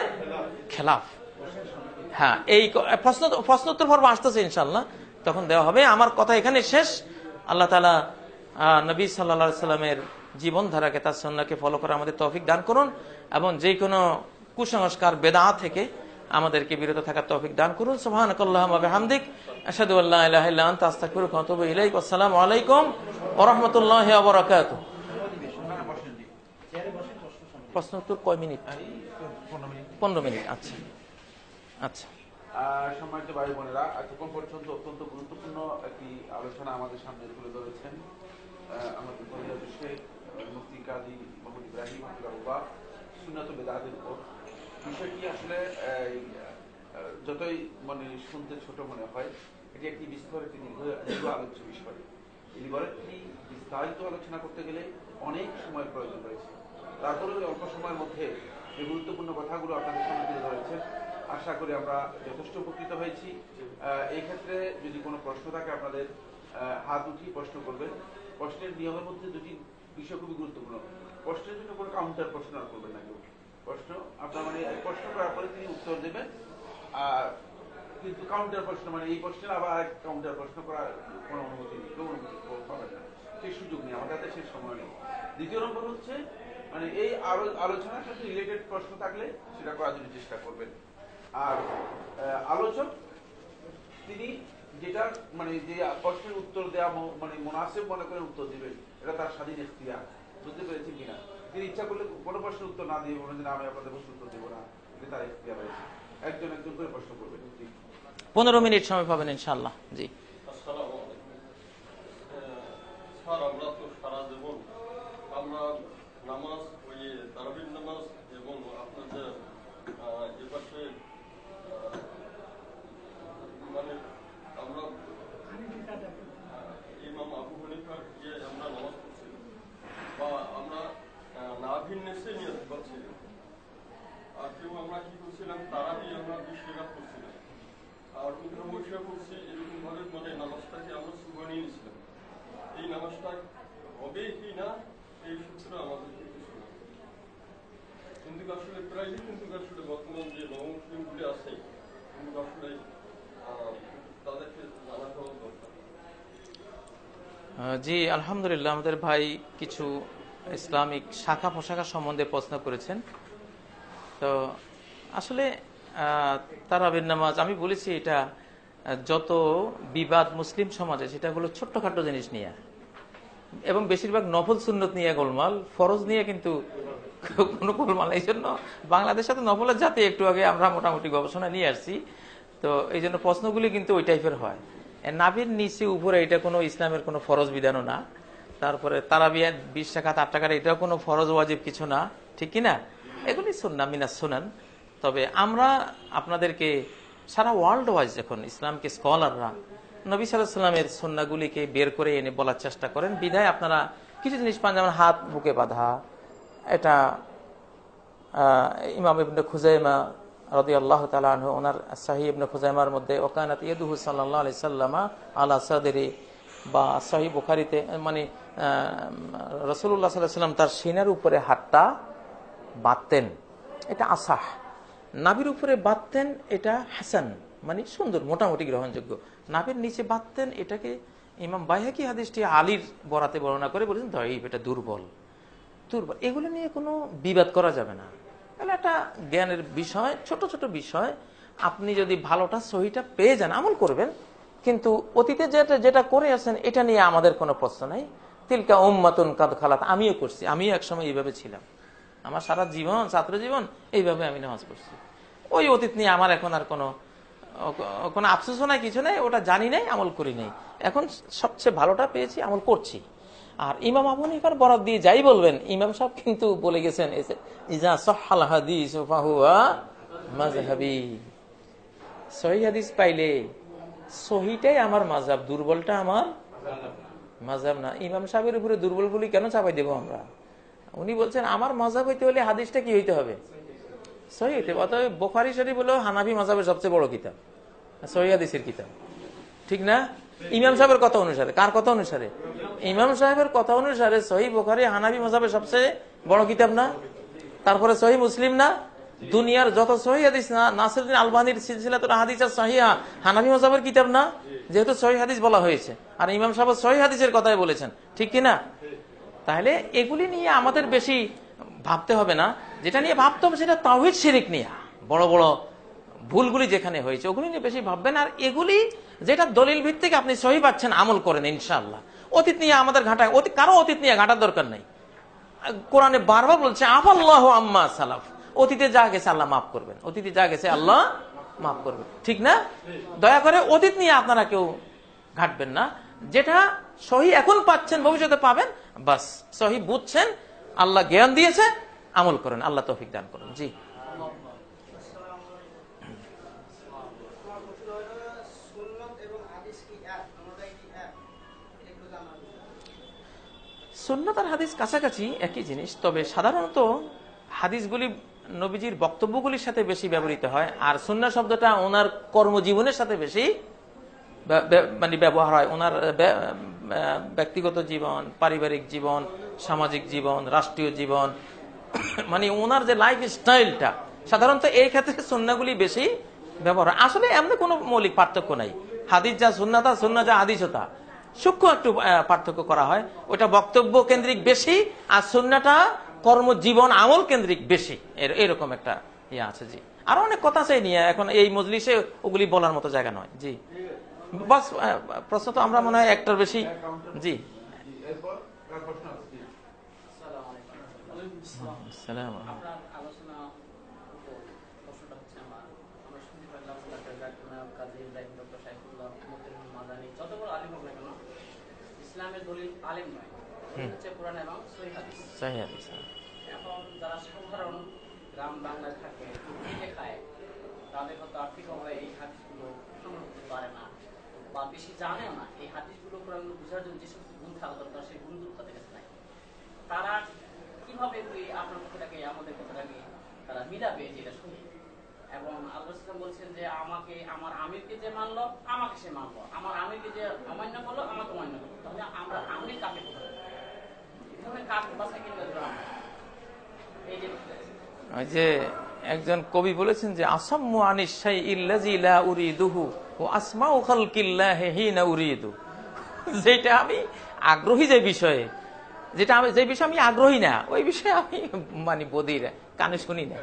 খেলাফ। হ্যাঁ, এই প্রশ্নোত্তর পর্ব আসতেছে ইনশাআল্লাহ, তখন দেওয়া হবে। আমার কথা এখানে শেষ। আল্লাহ তাআলা নবী সাল্লাল্লাহু আলাইহি ওয়াসাল্লামের জীবনধারাকে, তার সুন্নাহকে ফলো করা আমাদের তৌফিক দান করুন, এবং যে কোনো কুসংস্কার বেদাত থেকে আমাদেরকে বিরত থাকার তৌফিক দান করুন। সুবহানাকাল্লাহুম্মা ওয়া বিহামদিক, আশহাদু আল্লা ইলাহা ইল্লা আনতা, আস্তাগফিরুকা ওয়া আতুবু ইলাইক। আসসালামু আলাইকুম ওয়া রাহমাতুল্লাহি ওয়া বারাকাতুহু। প্রশ্ন উত্তর কয় মিনিট? 15 মিনিট। আচ্ছা আচ্ছা। সম্মানিত ভাই বোনেরা, এতক্ষণ পর্যন্ত অত্যন্ত গুরুত্বপূর্ণ একটি আলোচনা আমাদের সামনে তুলে ধরেছেন আমাদের মুফতি কাজী মোহাম্মদ ইব্রাহিম আহমদ সুন্নাত ও বেদাতের উপর। বিষয়টি আসলে যতই শুনতে ছোট মনে হয়, এটি একটি বিস্তর, একটি দীর্ঘ আলোচ্য বিষয়। এই বিষয়টি বিস্তারিত আলোচনা করতে গেলে অনেক সময়ের প্রয়োজন রয়েছে। তারপরে অল্প সময়ের মধ্যে এই গুরুত্বপূর্ণ কথাগুলো আপনাদের সামনে তুলে ধরেছেন। আশা করি আমরা যথেষ্ট উপকৃত হয়েছি। এই ক্ষেত্রে যদি কোনো প্রশ্ন থাকে আপনাদের হাত উঠিয়ে প্রশ্ন করবেন। প্রশ্নের নিয়মের মধ্যে দুটি বিষয় খুবই গুরুত্বপূর্ণ। প্রশ্নের জন্য কোনো কাউন্টার প্রশ্ন আর করবেন না কেউ। প্রশ্ন আপনার মানে প্রশ্ন করার পরে তিনি উত্তর দেবেন, আর কিন্তু কাউন্টার প্রশ্ন মানে এই প্রশ্নের আবার এক কাউন্টার প্রশ্ন করার কোনো অনুমতি নেই, কেউ অনুমতি পাবেন না, সেই সুযোগ নেই, আমাদের হাতে সেই সময় নেই। দ্বিতীয় নম্বর হচ্ছে মানে এই আলোচনার সাথে রিলেটেড প্রশ্ন থাকলে সেটা করার জন্য চেষ্টা করবেন। আর আলোচক তিনি যেটা মানে যে প্রশ্নের উত্তর দেওয়া মানে মুনাসিব মনে করে উত্তর দিবেন, এটা তার স্বাধীন ইখতিয়ার। বুঝতে পেরেছেন কিনা? তিনি ইচ্ছা করলে কোনো প্রশ্নের উত্তর না দিয়ে বলেন যে আমি আপনাদের প্রশ্ন উত্তর দেবো না, এটা তার ইখতিয়ার রয়েছে। একজন একজন করে প্রশ্ন করবেন। 15 মিনিট সময় পাবেন ইনশাআল্লাহ। জি, স্যার আমরা তো সারা জীবন আমরা নামাজ, ওই তারাবির নামাজ এবং আপনাদের এপাশে মানে আমরা ইমাম আবু হানিফার যে আমরা নামাজ পড়ছিলাম বা আমরা নাভিন্নেসে নিয়ে পাচ্ছিলাম, আর কেউ আমরা কি করছিলাম তারাবি আমরা 20 টাকা করছিলাম, আর উঠে বসে করছি এরকম ভাবে মানে নামাজটাকে আমরা সুবাহ নিয়ে নিয়েছিলাম। এই নামাজটা হবে কি না এই সূত্র আমাদের কিছু না, কিন্তু আসলে প্রায় কিন্তু আসলে বর্তমান যে নবমুসলিমগুলি আছে কিন্তু আসলে তাদেরকে জানা হওয়া দরকার। জি আলহামদুলিল্লাহ, আমাদের ভাই কিছু ইসলামিক শাখা পোশাখা সম্বন্ধে প্রশ্ন করেছেন। তো আসলে তারাবির নামাজ আমি বলেছি এটা যত বিবাদ মুসলিম সমাজে সেটা হলো ছোট্টখাটো জিনিস নিয়ে, এবং বেশিরভাগ নফল সুন্নত নিয়ে গোলমাল, ফরজ নিয়ে কিন্তু কোনো গোলমাল। এই জন্য বাংলাদেশে তো নফলের জাতি একটু আগে আমরা মোটামুটি গবেষণা নিয়ে আসছি, তো এই জন্য প্রশ্নগুলি কিন্তু ওই টাইপের হয়। নাভির নিচে উপরে এটা কোনো ইসলামের কোনো ফরজ বিধানও না। তারপরে তারাবিয়া 20 টাকা 8 টাকার এটাও কোনো ফরজ ওয়াজিব কিছু না, ঠিক কিনা? এগুলি সুন্নাহ মিনাস সুনান। তবে আমরা আপনাদেরকে সারা ওয়ার্ল্ড ওয়াইজ এখন ইসলামকে স্কলাররা নবী সাল্লাল্লাহু আলাইহি ওয়াসাল্লামের সুন্নাহগুলিকে বের করে এনে বলার চেষ্টা করেন। বিধায় আপনারা কিছু জিনিস পান, যেমন হাত বুকে বাঁধা, এটা ইমাম ইবনে খুজাইমা রাদিয়াল্লাহু তাআলা আনহু ওনার সহিহ ইবনে খুজাইমার মধ্যে ওয়াকানাত ইয়াদুহু সাল্লাল্লাহু আলাইহি সাল্লামা আলা সাদরি, বা সহিহ বুখারীতে মানে রাসূলুল্লাহ সাল্লাল্লাহু আলাইহি ওয়াসাল্লাম তার সিনার উপরে হাতটা বাঁধতেন, এটা আসাহ। নাভির উপরে বাঁধতেন, এটা হাসান মানে সুন্দর, মোটামুটি গ্রহণযোগ্য। নাভির নিচে বাঁধতেন, এটাকে ইমাম বাইহাকি হাদিসটি আলীর বরাতে বর্ণনা করে বলেছেন দাঈফ, এটা দুর্বল। এগুলো নিয়ে কোনো বিবাদ করা যাবে না। তাহলে একটা জ্ঞানের বিষয়, ছোট ছোট বিষয়। আপনি যদি ভালোটা সহিটা পেয়ে যান আমল করবেন, কিন্তু অতীতে যেটা করে আছেন এটা নিয়ে আমাদের কোনো প্রশ্ন নাই। তিলকা উম্মাতুন কাদ খালাত, আমিও করছি, আমিও একসময় এইভাবে ছিলাম, আমার সারা জীবন ছাত্র জীবন এইভাবে আমি নামাজ পড়ছি। ওই অতীত নিয়ে আমার এখন আর কোনো আফসোসও নাই, কিছু নাই, ওটা জানি নাই, আমল করি নাই। এখন সবচেয়ে ভালোটা পেয়েছি, আমল করছি। আর ইমাম আবু হানিফার বরাত দিয়ে যাই বলবেন, ইমাম সাহেব কিন্তু বলে গেছেন ইজা সাহহাল হাদিস ফাহুয়া মাযহাবি, সহিহ হাদিস পাইলে সহিটাই আমার মাযহাব, দুর্বলটা আমার মাযহাব না। ইমাম সাহেবের উপরে দুর্বল বলি কেন চাপাই দেব আমরা? উনি বলছেন আমার মাযহাব হইতে হলে হাদিসটা কি হইতে হবে? সহিহ হইতে হবে। অতএব বুখারী শরীফ হলো হানাফি মাযহাবের সবচেয়ে বড় কিতাব, সহিহ হাদিসের কিতাব, ঠিক না? ইমাম সাহেবের কথা অনুসারে, কার কথা অনুসারে? ইমাম সাহেবের কথা অনুসারে সহিহ বুখারী হানাফি মাযহাবের সবচেয়ে বড় কিতাব না? তারপরে সহিহ মুসলিম না? দুনিয়ার যত সহিহ হাদিস না, নাসিরুদ্দিন আলবানীর সিলসিলাতুল আহাদিস সহিহা হানাফি মাযহাবের কিতাব না? যেহেতু সহিহ হাদিস বলা হয়েছে, আর ইমাম সাহেব সহিহ হাদিসের কথাই বলেছেন, ঠিক কিনা? তাহলে এগুলি নিয়ে আমাদের বেশি ভাবতে হবে না। যেটা নিয়ে ভাবতে হবে সেটা তাওহীদ শিরক নিয়ে, বড় বড় ভুলগুলি যেখানে হয়েছে ওগুলি নিয়ে বেশি ভাববেন। আর এগুলি যেটা দলিল ভিত্তিক আপনি সহিহ পাচ্ছেন আমল করেন ইনশাআল্লাহ। অতীত নিয়ে আমাদের ঘাটায়, কারো অতীত নিয়ে ঘাটার দরকার নাই। কোরআনে বারবার বলছে আফাল্লাহু আম্মা সালাফ, অতীতে যা গেছে আল্লাহ মাফ করবেন, অতীতে যা গেছে আল্লাহ মাফ করবেন, ঠিক না? দয়া করে অতীত নিয়ে আপনারা কেউ ঘাটবেন না। যেটা সহিহ এখন পাচ্ছেন ভবিষ্যতে পাবেন, বাস সহিহ বুঝছেন, আল্লাহ জ্ঞান দিয়েছে, আমল করেন, আল্লাহ তৌফিক দান করেন। জি, সুন্নাত আর হাদিস কাছাকাছি একই জিনিস। তবে সাধারণত হাদিসগুলি নবীজির বক্তব্যগুলির সাথে বেশি ব্যবহৃত হয়, আর সুন্নাহ শব্দটা ওনার কর্মজীবনের সাথে বেশি মানে ব্যবহার হয়। ওনার ব্যক্তিগত জীবন, পারিবারিক জীবন, সামাজিক জীবন, রাষ্ট্রীয় জীবন, মানে ওনার যে লাইফ স্টাইলটা, সাধারণত এই ক্ষেত্রে সুন্নাহগুলি বেশি ব্যবহার হয়। আসলে এমন কোনো মৌলিক পার্থক্য নাই। হাদিস যা সুন্নাহ তা, সুন্নাহ যা হাদিস তা, সূক্ষ্ম একটু পার্থক্য করা হয়। ওটা বক্তব্য কেন্দ্রিক বেশি, আর সুন্নাহটা কর্মজীবন আমল কেন্দ্রিক বেশি, এরকম একটা ইয়ে আছে। জি, আরো অনেক কথা আছে নিয়ে, এখন এই মজলিসে ওগুলি বলার মতো জায়গা নয়। জি, বাস প্রশ্ন তো আমরা মনে হয় একটার বেশি। জি, ইসলামের দলিল আলেম নয়, হচ্ছে কোরআন এবং সহিহ হাদিস। এখন যারা সাধারণ গ্রাম বাংলায় থাকে, খেটে খায়, তাদের হয়তো আর্থিকভাবে এই হাদিসগুলো সংগ্রহ করতে পারে না বা বেশি জানেও না। এই হাদিসগুলো কোরআন বোঝার জন্য যে সমস্ত গুণ থাকা দরকার, সেই গুণগুলো তাদের কাছে নাই। তারা কিভাবে আপনার কথাটাকে, আমাদের কথাটাকে তারা মিলাবে, যেটা শুনি। এবং আল্লাহ সাল্লাম বলছেন যে আমাকে, আমার আমিরকে যে মানলো আমাকে সে মানলো, আমার আমিরকে যে অমান্য করলো আমাকে অমান্য করলো। তাহলে আমরা আমির কাকে বলবো? এভাবে কাকে বাছাই কিনবে? ওই যে একজন কবি বলেছেন যে আসাম্মু আনিশ শাইইল্লাযী লা উরিদুহু ওয়া আসমাউ খালকিল্লাহি হিনা উরিদু। যেটা আমি আগ্রহী, যে বিষয়ে, যে বিষয়ে আমি আগ্রহী না, ওই বিষয়ে আমি মানে বধির, কানে শুনি না।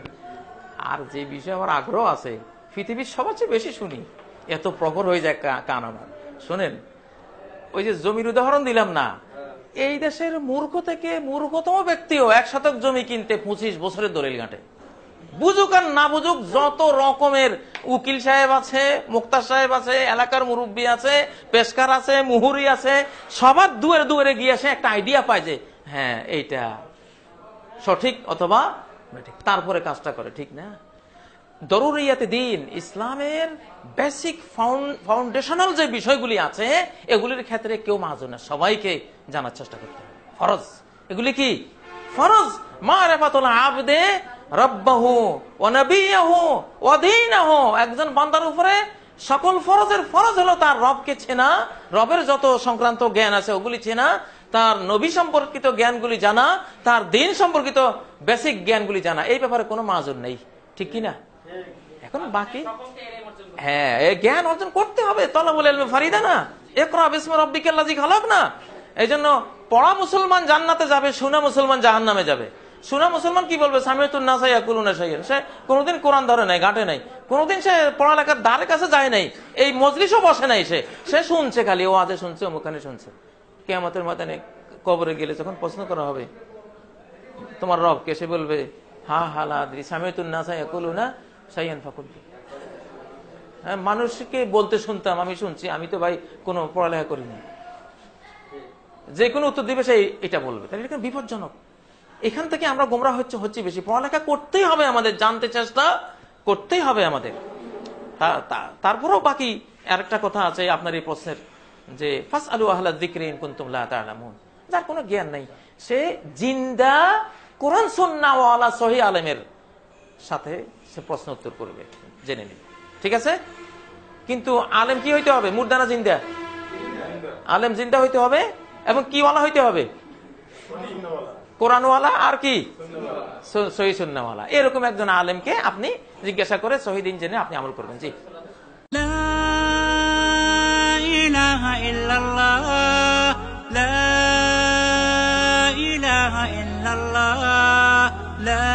আর যে বিষয়ে আমার আগ্রহ আছে, পৃথিবীর সবার চেয়ে বেশি শুনি, এত প্রখর হয়ে যায় কান আমার। শোনেন, ওই যে জমির উদাহরণ দিলাম না, এই দেশের মূর্খ থেকে মূর্খতম ব্যক্তিও 1 শতক জমি কিনতে 25 বছরের দলিল ঘাটে। বুঝুক আর না বুঝুক, যত রকমের উকিল সাহেব আছে, মুক্তার সাহেব আছে, এলাকার মুরব্বী আছে, পেশকার আছে, মুহুরি আছে, সবার দুয়ারে দুয়ারে গিয়ে সে একটা আইডিয়া পায় যে হ্যাঁ এইটা সঠিক অথবা ঠিক, তারপরে কাজটা করে। ঠিক না? দরুরিয়াতে দিন, ইসলামের বেসিক ফাউন্ডেশনাল যে বিষয়গুলি আছে, এগুলির ক্ষেত্রে কেউ মাহুর না, সবাইকে জানার চেষ্টা করতে হবে। ফরজ, এগুলি কি ফরজ? মারিফাতুল আবদে রাব্বাহু ওয়া নবিয়্যাহু ওয়া দীনাহু। একজন বান্দার উপরে সকল ফরজের ফরজ হলো তার রবকে চেনা, রবের যত সংক্রান্ত জ্ঞান আছে ওগুলি চেনা, তার নবী সম্পর্কিত জ্ঞানগুলি জানা, তার দিন সম্পর্কিত বেসিক জ্ঞানগুলি জানা। এই ব্যাপারে কোনো মাহুর নেই, ঠিক কিনা? এখন বাকি হ্যাঁ, এই জ্ঞান অর্জন করতে হবে। তলাবুল ইলমি ফারিদা না, ইকরা বিসমি রাব্বিকাল্লাযী খালাক না। এই জন্য পড়া মুসলমান জান্নাতে যাবে, শোনা মুসলমান জাহান্নামে যাবে। শোনা মুসলমান কি বলবে? সামিতুন নাস ইয়াকুলুনা শাইআন। সে কোনোদিন কোরআন ধরে নাই, ঘাটে নাই, কোনোদিন সে পড়ালেখার ধারে কাছে যায় নাই, এই মজলিসও বসে নাই, সে শুনছে, খালি ও আজে শুনছে, অমুখানে শুনছে। কিয়ামতের ময়দানে কবরে গেলে যখন প্রশ্ন করা হবে তোমার রব কে, সে বলবে হা হালা আদরি সামিতুন নাস ইয়াকুলুনা শাইআন ফাকুলতু। হ্যাঁ, মানুষকে বলতে শুনতাম, আমি শুনছি, আমি তো ভাই কোনো পড়ালেখা করিনি। যে কোনো উত্তর দিবে সে এটা বলবে, তাহলে এটা বিপজ্জনক। এখান থেকে আমরা গোমরা হচ্ছে বেশি। পড়ালেখা করতেই হবে আমাদের, জানতে চেষ্টা করতেই হবে আমাদের। তারপরেও বাকি আরেকটা কথা আছে আপনার এই প্রশ্নের, যে ফাসআলু আহলা যিকরি ইন কুনতুম লা তা'লামুন। যার কোনো জ্ঞান নাই, সে জিন্দা কোরআন সুন্নাহ ওয়ালা সহিহ আলেমের সাথে সে প্রশ্ন উত্তর করবে, জেনে নিন, ঠিক আছে? কিন্তু আলেম কি হইতে হবে? মুর্দানা জিন্দা? আলেম জিন্দা হইতে হবে, এবং কি ওয়ালা হইতে হবে? কোরআনওয়ালা, আর কি সহিহ সুন্নাহওয়ালা। এরকম একজন আলেমকে আপনি জিজ্ঞাসা করে সহিহ দ্বীন জেনে আপনি আমল করবেন। জি, লা ইলাহা ইল্লাল্লাহ, লা ইলাহা ইল্লাল্লাহ, লা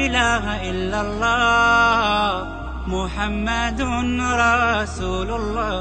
ইলাহা ইল্লাল্লাহ, মুহাম্মাদুর রাসূলুল্লাহ।